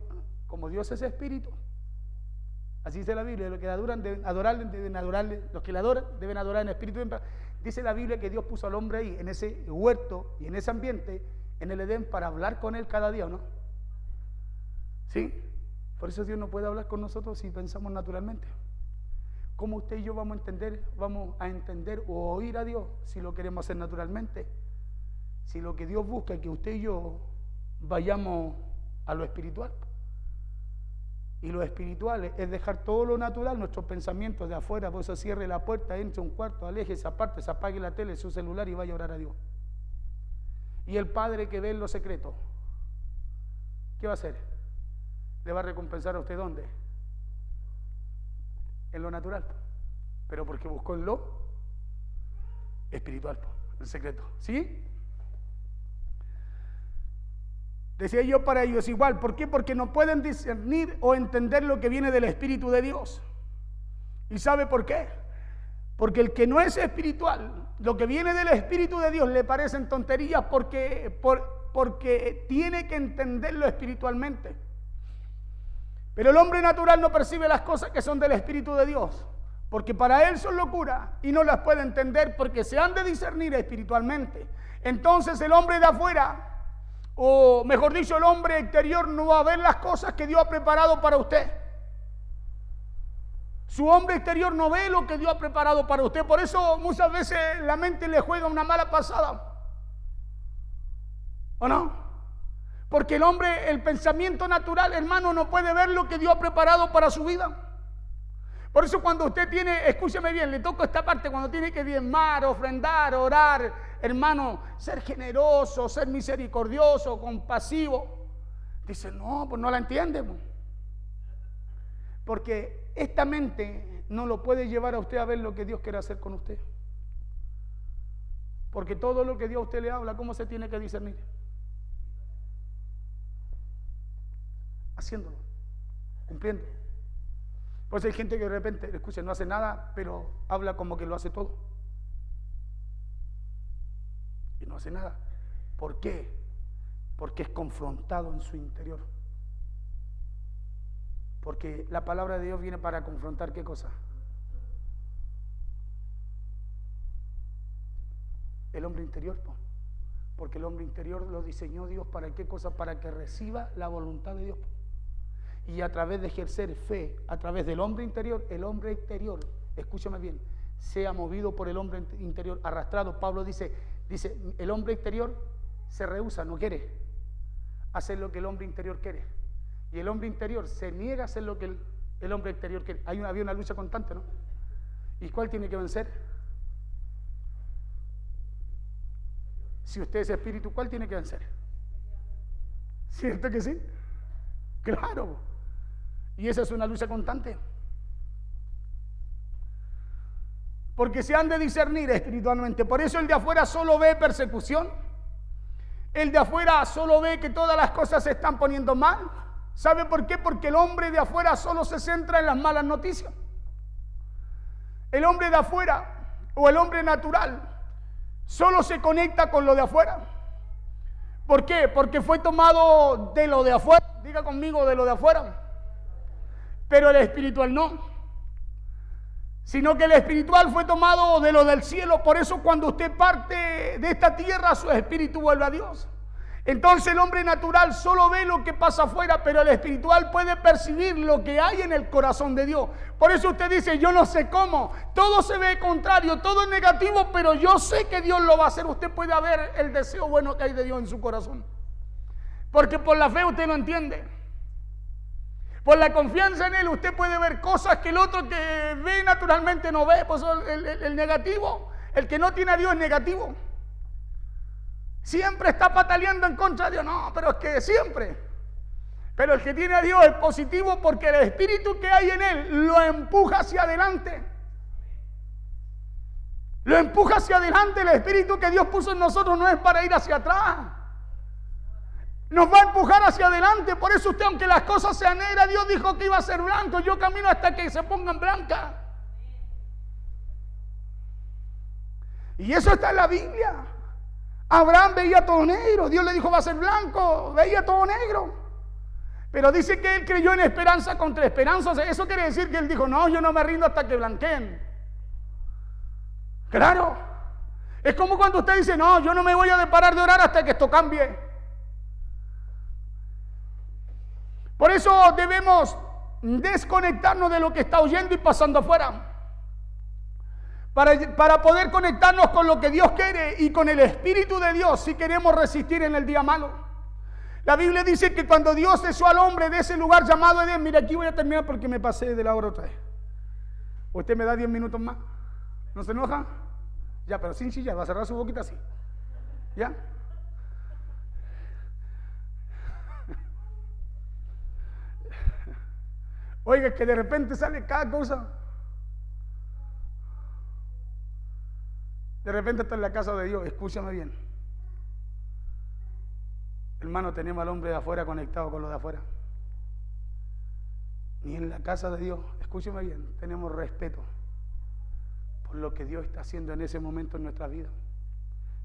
como Dios es espíritu, así dice la Biblia, los que adoran deben adorarle, los que le adoran deben adorar en espíritu y en verdad. Dice la Biblia que Dios puso al hombre ahí, en ese huerto y en ese ambiente, en el Edén, para hablar con él cada día, ¿o no? ¿Sí? Por eso Dios no puede hablar con nosotros si pensamos naturalmente. ¿Cómo usted y yo vamos a entender o oír a Dios si lo queremos hacer naturalmente? Si lo que Dios busca es que usted y yo vayamos a lo espiritual. Y lo espiritual es dejar todo lo natural, nuestros pensamientos de afuera, por eso cierre la puerta, entre a un cuarto, aléjese aparte, se apague la tele, su celular y vaya a orar a Dios. Y el Padre que ve en lo secreto, ¿qué va a hacer? ¿Le va a recompensar a usted dónde? En lo natural, pero porque buscó en lo espiritual, el secreto. ¿Sí? Decía yo para ellos igual. ¿Por qué? Porque no pueden discernir o entender lo que viene del Espíritu de Dios. ¿Y sabe por qué? Porque el que no es espiritual, lo que viene del Espíritu de Dios le parecen tonterías porque tiene que entenderlo espiritualmente. Pero el hombre natural no percibe las cosas que son del Espíritu de Dios, porque para él son locura y no las puede entender porque se han de discernir espiritualmente. Entonces el hombre de afuera, o mejor dicho, el hombre exterior no va a ver las cosas que Dios ha preparado para usted. Su hombre exterior no ve lo que Dios ha preparado para usted. Por eso muchas veces la mente le juega una mala pasada. ¿O no? Porque el hombre, el pensamiento natural, hermano, no puede ver lo que Dios ha preparado para su vida. Por eso cuando usted tiene, escúcheme bien, le toco esta parte, cuando tiene que diezmar, ofrendar, orar, hermano, ser generoso, ser misericordioso, compasivo, dice, no, pues no la entiende. Porque esta mente no lo puede llevar a usted a ver lo que Dios quiere hacer con usted. Porque todo lo que Dios a usted le habla, ¿cómo se tiene que discernir? Haciéndolo, cumpliendo. Pues hay gente que de repente, escucha, no hace nada, pero habla como que lo hace todo. Y no hace nada. ¿Por qué? Porque es confrontado en su interior. Porque la palabra de Dios viene para confrontar ¿qué cosa? El hombre interior. Porque el hombre interior lo diseñó Dios para ¿qué cosa? Para que reciba la voluntad de Dios. Y a través de ejercer fe, a través del hombre interior, el hombre exterior, escúchame bien, sea movido por el hombre interior, arrastrado. Pablo dice, el hombre exterior se rehúsa, no quiere hacer lo que el hombre interior quiere. Y el hombre interior se niega a hacer lo que el hombre exterior quiere. Había una lucha constante, ¿no? ¿Y cuál tiene que vencer? Si usted es espíritu, ¿cuál tiene que vencer? ¿Cierto que sí? Claro. Y esa es una lucha constante. Porque se han de discernir espiritualmente. Por eso el de afuera solo ve persecución. El de afuera solo ve que todas las cosas se están poniendo mal. ¿Sabe por qué? Porque el hombre de afuera solo se centra en las malas noticias. El hombre de afuera o el hombre natural solo se conecta con lo de afuera. ¿Por qué? Porque fue tomado de lo de afuera. Diga conmigo, de lo de afuera. Pero el espiritual no. Sino que el espiritual fue tomado de lo del cielo. Por eso cuando usted parte de esta tierra, su espíritu vuelve a Dios. Entonces el hombre natural solo ve lo que pasa afuera, pero el espiritual puede percibir lo que hay en el corazón de Dios. Por eso usted dice, yo no sé cómo, todo se ve contrario, todo es negativo, pero yo sé que Dios lo va a hacer. Usted puede ver el deseo bueno que hay de Dios en su corazón. Porque por la fe usted no entiende. Por la confianza en Él usted puede ver cosas que el otro que ve naturalmente no ve. Pues el negativo, el que no tiene a Dios es negativo. Siempre está pataleando en contra de Dios. No, pero es que siempre. Pero el que tiene a Dios es positivo porque el espíritu que hay en Él lo empuja hacia adelante. Lo empuja hacia adelante. El espíritu que Dios puso en nosotros no es para ir hacia atrás. Nos va a empujar hacia adelante. Por eso usted, aunque las cosas sean negras, Dios dijo que iba a ser blanco. Yo camino hasta que se pongan blancas. Y eso está en la Biblia. Abraham veía todo negro. Dios le dijo va a ser blanco. Veía todo negro. Pero dice que él creyó en esperanza contra esperanza. O sea, eso quiere decir que él dijo, no, yo no me rindo hasta que blanqueen. Claro. Es como cuando usted dice, no, yo no me voy a parar de orar hasta que esto cambie. Por eso debemos desconectarnos de lo que está oyendo y pasando afuera. Para poder conectarnos con lo que Dios quiere y con el Espíritu de Dios si queremos resistir en el día malo. La Biblia dice que cuando Dios echó al hombre de ese lugar llamado Edén, mira, aquí voy a terminar porque me pasé de la hora otra vez. ¿Usted me da 10 minutos más? ¿No se enoja? Ya, pero sin chillar, va a cerrar su boquita así. ¿Ya? Oiga, que de repente sale cada cosa. De repente está en la casa de Dios. Escúchame bien. Hermano, tenemos al hombre de afuera conectado con lo de afuera. Ni en la casa de Dios, escúchame bien, tenemos respeto por lo que Dios está haciendo en ese momento en nuestra vida.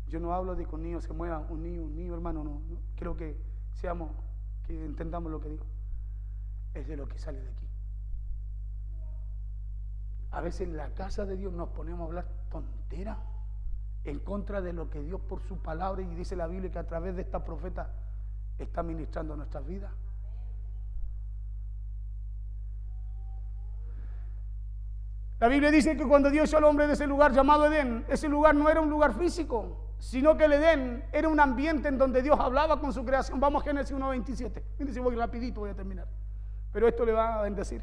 Yo no hablo de que un niño se mueva, un niño hermano, no. Creo que que entendamos lo que digo. Es de lo que sale de aquí. A veces en la casa de Dios nos ponemos a hablar tonteras en contra de lo que Dios por su palabra, y dice la Biblia que a través de esta profeta está ministrando nuestras vidas. La Biblia dice que cuando Dios echó al hombre de ese lugar llamado Edén, ese lugar no era un lugar físico, sino que el Edén era un ambiente en donde Dios hablaba con su creación. Vamos a Génesis 1:27. Mire si voy rapidito, voy a terminar. Pero esto le va a bendecir.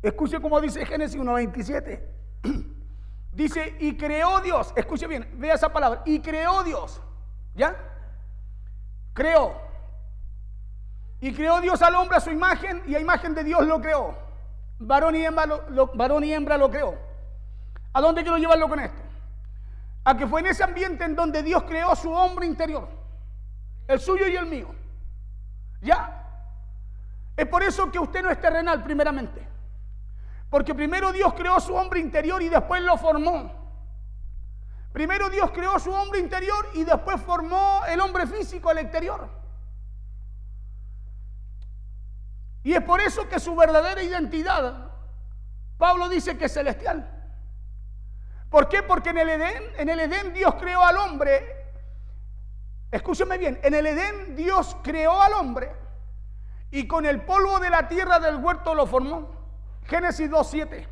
Escuche cómo dice Génesis 1:27. Dice, y creó Dios, escuche bien, vea esa palabra, y creó Dios, ¿ya? Creó. Y creó Dios al hombre a su imagen, y a imagen de Dios lo creó. Varón y hembra lo creó. ¿A dónde quiero llevarlo con esto? A que fue en ese ambiente en donde Dios creó su hombre interior, el suyo y el mío. ¿Ya? Es por eso que usted no es terrenal primeramente. Porque primero Dios creó su hombre interior y después lo formó. Primero Dios creó su hombre interior y después formó el hombre físico, el exterior. Y es por eso que su verdadera identidad, Pablo dice que es celestial. ¿Por qué? Porque en el Edén Dios creó al hombre. Escúcheme bien, en el Edén Dios creó al hombre y con el polvo de la tierra del huerto lo formó. Génesis 2:7.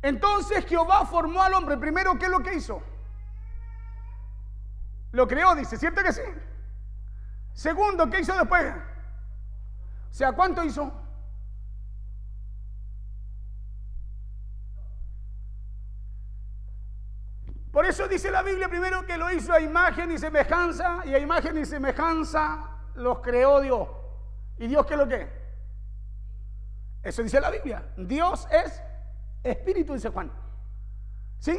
Entonces Jehová formó al hombre. Primero, ¿qué es lo que hizo? Lo creó, dice, ¿cierto que sí? Segundo, ¿qué hizo después? O sea, ¿cuánto hizo? Por eso dice la Biblia primero que lo hizo a imagen y semejanza, y a imagen y semejanza los creó Dios. ¿Y Dios qué es lo que es? Eso dice la Biblia. Dios es espíritu, dice Juan. ¿Sí?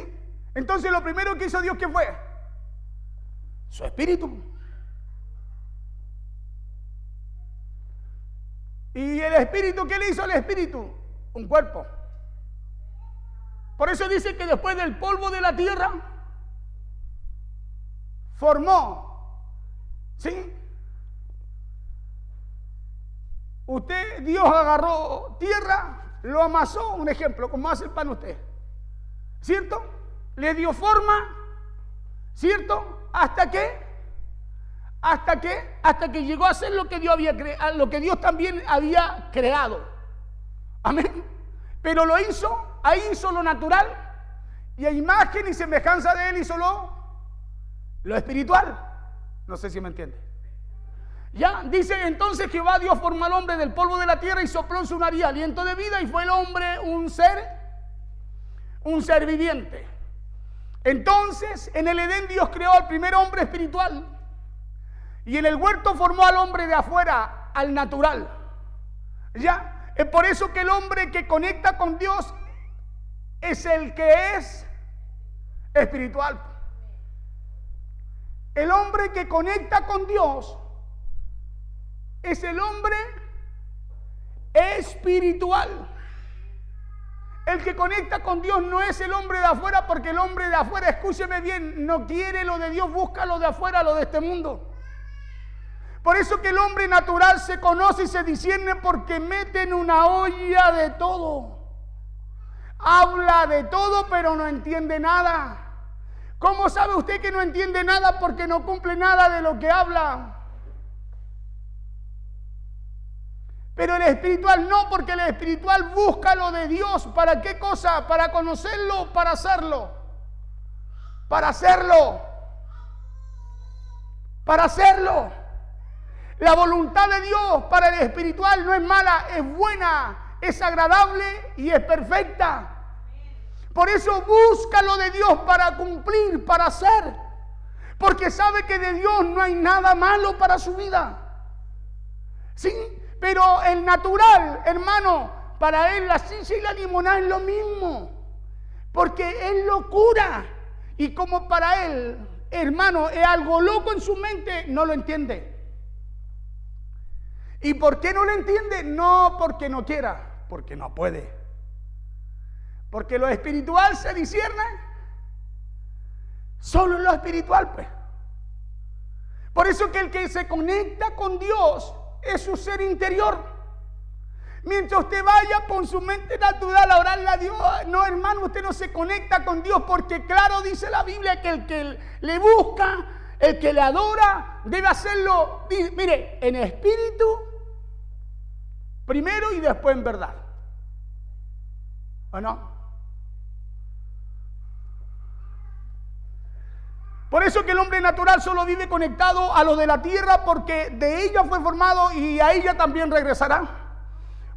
Entonces lo primero que hizo Dios, ¿qué fue? Su espíritu. ¿Y el espíritu qué le hizo al espíritu? Un cuerpo. Por eso dice que después del polvo de la tierra formó, ¿sí? Dios agarró tierra, lo amasó, un ejemplo, como hace el pan usted, ¿cierto? Le dio forma, ¿cierto? ¿Hasta qué? Hasta que llegó a ser lo que Dios había creado, lo que Dios también había creado. Amén. Pero lo hizo, ahí hizo lo natural, y a imagen y semejanza de Él hizo lo espiritual. No sé si me entiende. Ya, dice entonces Jehová Dios formó al hombre del polvo de la tierra y sopló en su nariz aliento de vida, y fue el hombre un ser viviente. Entonces, en el Edén Dios creó al primer hombre espiritual, y en el huerto formó al hombre de afuera, al natural. Ya, es por eso que el hombre que conecta con Dios es el que es espiritual. El hombre que conecta con Dios es el hombre espiritual. El que conecta con Dios no es el hombre de afuera, porque el hombre de afuera, escúcheme bien, no quiere lo de Dios, busca lo de afuera, lo de este mundo. Por eso que el hombre natural se conoce y se discierne, porque mete en una olla de todo. Habla de todo, pero no entiende nada. ¿Cómo sabe usted que no entiende nada? Porque no cumple nada de lo que habla. Pero el espiritual no, porque el espiritual busca lo de Dios. ¿Para qué cosa? Para conocerlo, para hacerlo. Para hacerlo. Para hacerlo. La voluntad de Dios para el espiritual no es mala, es buena, es agradable y es perfecta. Por eso busca lo de Dios para cumplir, para hacer. Porque sabe que de Dios no hay nada malo para su vida. ¿Sí? Pero el natural, hermano, para él la silla y la limonada es lo mismo. Porque es locura. Y como para él, hermano, es algo loco en su mente, no lo entiende. ¿Y por qué no lo entiende? No porque no quiera, porque no puede. Porque lo espiritual se discierne solo en lo espiritual, pues. Por eso que el que se conecta con Dios es su ser interior. Mientras usted vaya con su mente natural a orarle a Dios, no, hermano, usted no se conecta con Dios, porque claro dice la Biblia que el que le busca, el que le adora, debe hacerlo, mire, en espíritu primero y después en verdad. ¿O no? Por eso que el hombre natural solo vive conectado a lo de la tierra, porque de ella fue formado y a ella también regresará.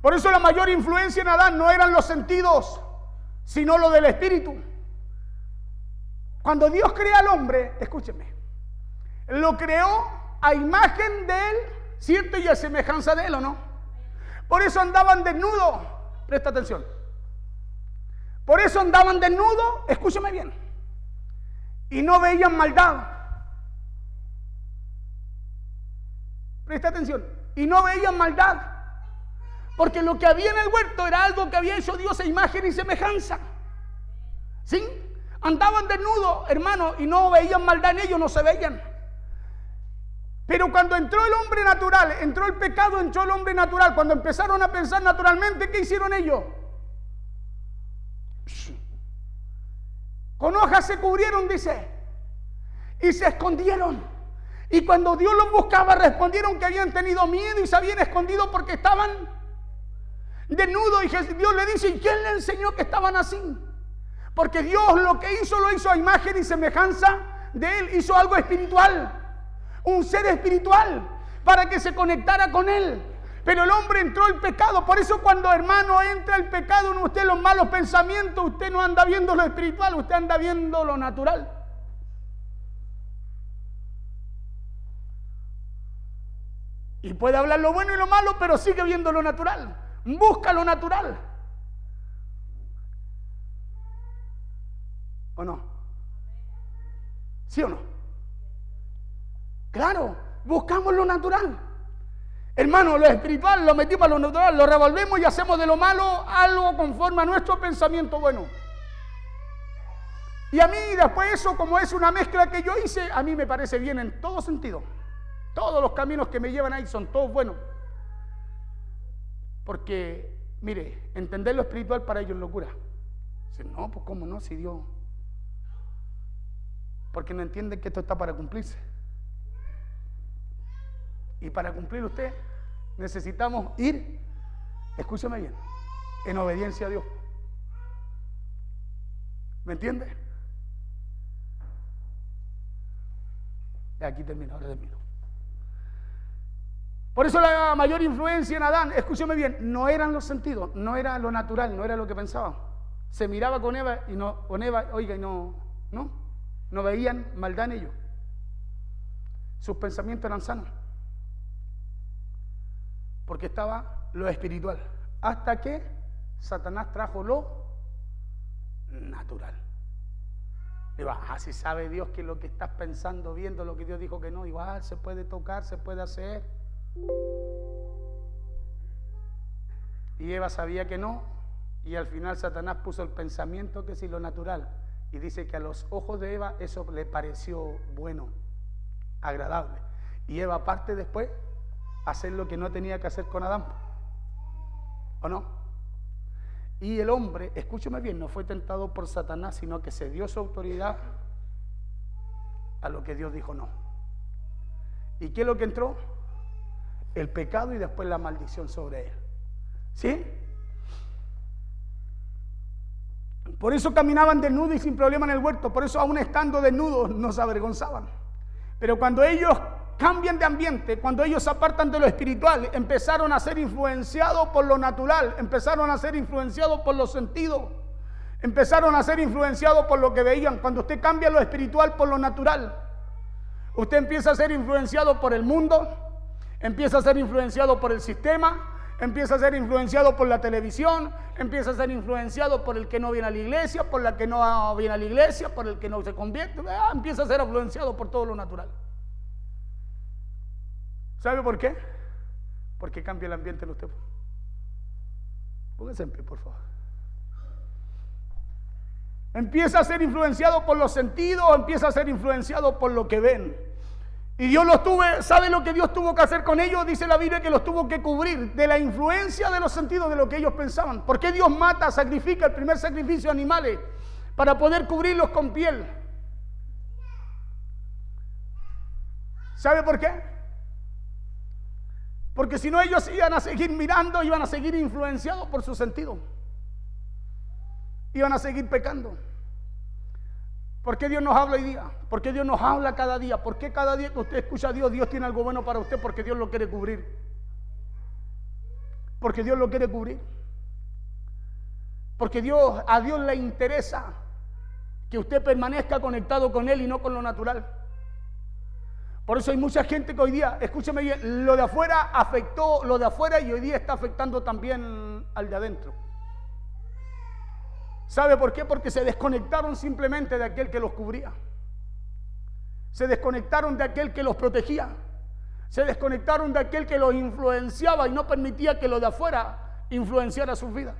Por eso la mayor influencia en Adán no eran los sentidos, sino lo del espíritu. Cuando Dios crea al hombre, escúcheme, lo creó a imagen de él, ¿cierto? Y a semejanza de él, ¿o no? Por eso andaban desnudos, presta atención. Por eso andaban desnudos, escúcheme bien. Y no veían maldad. Presta atención. Y no veían maldad. Porque lo que había en el huerto era algo que había hecho Dios a imagen y semejanza. ¿Sí? Andaban desnudos, hermano, y no veían maldad en ellos, no se veían. Pero cuando entró el hombre natural, entró el pecado, entró el hombre natural. Cuando empezaron a pensar naturalmente, ¿qué hicieron ellos? Con hojas se cubrieron, dice, y se escondieron. Y cuando Dios los buscaba, respondieron que habían tenido miedo y se habían escondido porque estaban desnudos. Y Dios le dice, ¿y quién le enseñó que estaban así? Porque Dios lo que hizo, lo hizo a imagen y semejanza de él, hizo algo espiritual, un ser espiritual, para que se conectara con él. Pero el hombre entró el pecado. Por eso cuando, hermano, entra el pecado en usted, los malos pensamientos, usted no anda viendo lo espiritual, usted anda viendo lo natural. Y puede hablar lo bueno y lo malo, pero sigue viendo lo natural. Busca lo natural. ¿O no? ¿Sí o no? Claro, buscamos lo natural. Hermano, lo espiritual lo metimos a lo natural, lo revolvemos y hacemos de lo malo algo conforme a nuestro pensamiento bueno. Y a mí después eso, como es una mezcla que yo hice, a mí me parece bien en todo sentido. Todos los caminos que me llevan ahí son todos buenos. Porque, mire, entender lo espiritual para ellos es locura. Dicen, no, pues cómo no, si Dios... Porque no entienden que esto está para cumplirse. Y para cumplir usted, necesitamos ir, escúcheme bien, en obediencia a Dios. ¿Me entiende? Aquí termino, ahora termino. Por eso la mayor influencia en Adán, escúcheme bien, no eran los sentidos, no era lo natural, no era lo que pensaban. Se miraba con Eva y no, con Eva, oiga, y no veían maldad en ellos. Sus pensamientos eran sanos. Porque estaba lo espiritual. Hasta que Satanás trajo lo natural. Digo, si sabe Dios que lo que estás pensando, viendo lo que Dios dijo que no, igual se puede tocar, se puede hacer. Y Eva sabía que no, y al final Satanás puso el pensamiento que sí, lo natural. Y dice que a los ojos de Eva eso le pareció bueno, agradable. Y Eva aparte después hacer lo que no tenía que hacer con Adán. ¿O no? Y el hombre, escúcheme bien, no fue tentado por Satanás, sino que se dio su autoridad a lo que Dios dijo no. ¿Y qué es lo que entró? El pecado y después la maldición sobre él. ¿Sí? Por eso caminaban desnudos y sin problema en el huerto. Por eso aún estando desnudos no se avergonzaban. Pero cuando ellos cambian de ambiente, cuando ellos se apartan de lo espiritual, empezaron a ser influenciados por lo natural, empezaron a ser influenciados por los sentidos, empezaron a ser influenciados por lo que veían. Cuando usted cambia lo espiritual por lo natural, usted empieza a ser influenciado por el mundo, empieza a ser influenciado por el sistema, empieza a ser influenciado por la televisión, empieza a ser influenciado por el que no viene a la iglesia, por la que no viene a la iglesia, por el que no se convierte, empieza a ser influenciado por todo lo natural. ¿Sabe por qué? Porque cambia el ambiente en usted. Póngase en pie, por favor. Empieza a ser influenciado por los sentidos, empieza a ser influenciado por lo que ven. Y Dios los tuvo, ¿sabe lo que Dios tuvo que hacer con ellos? Dice la Biblia que los tuvo que cubrir de la influencia de los sentidos de lo que ellos pensaban. ¿Por qué Dios mata, sacrifica el primer sacrificio de animales? Para poder cubrirlos con piel. ¿Sabe por qué? Porque si no ellos iban a seguir mirando, iban a seguir influenciados por su sentido. Iban a seguir pecando. ¿Por qué Dios nos habla hoy día? ¿Por qué Dios nos habla cada día? ¿Por qué cada día que usted escucha a Dios, Dios tiene algo bueno para usted? Porque Dios lo quiere cubrir. Porque Dios lo quiere cubrir. Porque a Dios le interesa que usted permanezca conectado con Él y no con lo natural. Por eso hay mucha gente que hoy día, escúcheme bien, lo de afuera afectó lo de afuera y hoy día está afectando también al de adentro. ¿Sabe por qué? Porque se desconectaron simplemente de aquel que los cubría. Se desconectaron de aquel que los protegía. Se desconectaron de aquel que los influenciaba y no permitía que lo de afuera influenciara sus vidas.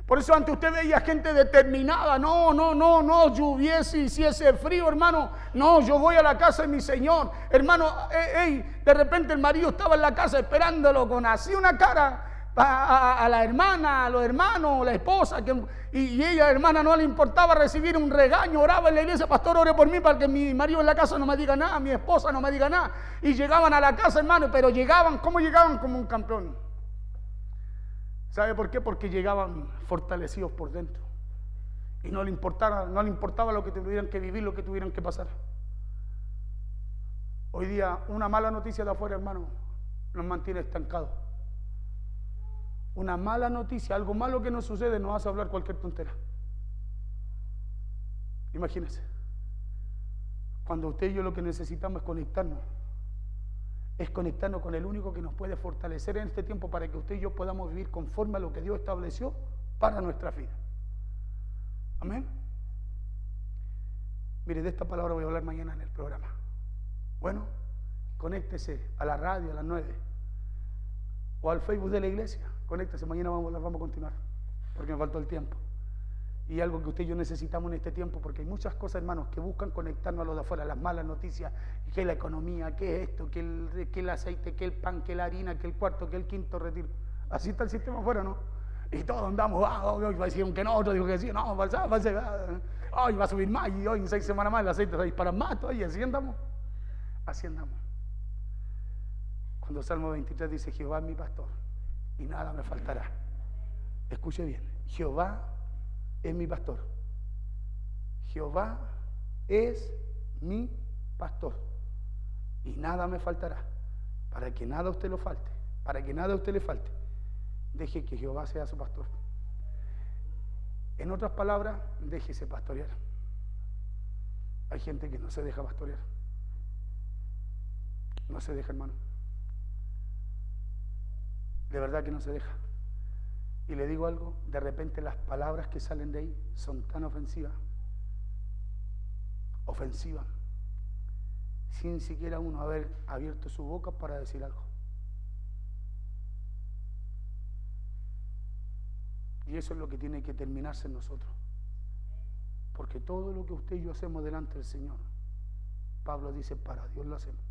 Por eso antes usted veía gente determinada, no, lluviese, hiciese frío, hermano, no, yo voy a la casa de mi Señor, hermano, de repente el marido estaba en la casa esperándolo con así una cara a la hermana, a los hermanos, la esposa, y ella, hermana, no le importaba recibir un regaño, oraba en la iglesia, pastor, ore por mí para que mi marido en la casa no me diga nada, mi esposa no me diga nada, y llegaban a la casa, hermano, pero llegaban, ¿cómo llegaban? Como un campeón. ¿Sabe por qué? Porque llegaban fortalecidos por dentro. Y no le importaba lo que tuvieran que vivir, lo que tuvieran que pasar. Hoy día una mala noticia de afuera, hermano, nos mantiene estancados. Una mala noticia, algo malo que nos sucede, nos hace hablar cualquier tontera. Imagínense. Cuando usted y yo lo que necesitamos es conectarnos con el único que nos puede fortalecer en este tiempo para que usted y yo podamos vivir conforme a lo que Dios estableció para nuestra vida. Amén. Mire, de esta palabra voy a hablar mañana en el programa. Bueno, conéctese a la radio a las 9 o al Facebook de la iglesia. Conéctese, mañana vamos a continuar porque me faltó el tiempo. Y algo que usted y yo necesitamos en este tiempo, porque hay muchas cosas, hermanos, que buscan conectarnos a los de afuera, las malas noticias, que la economía, que esto, que el aceite, que el pan, que la harina, que el cuarto, que el quinto retiro. Así está el sistema afuera, ¿no? Y todos andamos, hoy va a decir que no, otro dijo que sí, no, hoy va a subir más, y hoy en 6 semanas más el aceite se dispara más, y así andamos. Así andamos. Cuando Salmo 23 dice, Jehová es mi pastor, y nada me faltará. Escuche bien, Jehová es mi pastor. Jehová es mi pastor. Y nada me faltará. Para que nada a usted lo falte. Para que nada a usted le falte. Deje que Jehová sea su pastor. En otras palabras, déjese pastorear. Hay gente que no se deja pastorear. No se deja, hermano. De verdad que no se deja. Y le digo algo, de repente las palabras que salen de ahí son tan ofensivas, sin siquiera uno haber abierto su boca para decir algo. Y eso es lo que tiene que terminarse en nosotros. Porque todo lo que usted y yo hacemos delante del Señor, Pablo dice, para Dios lo hacemos.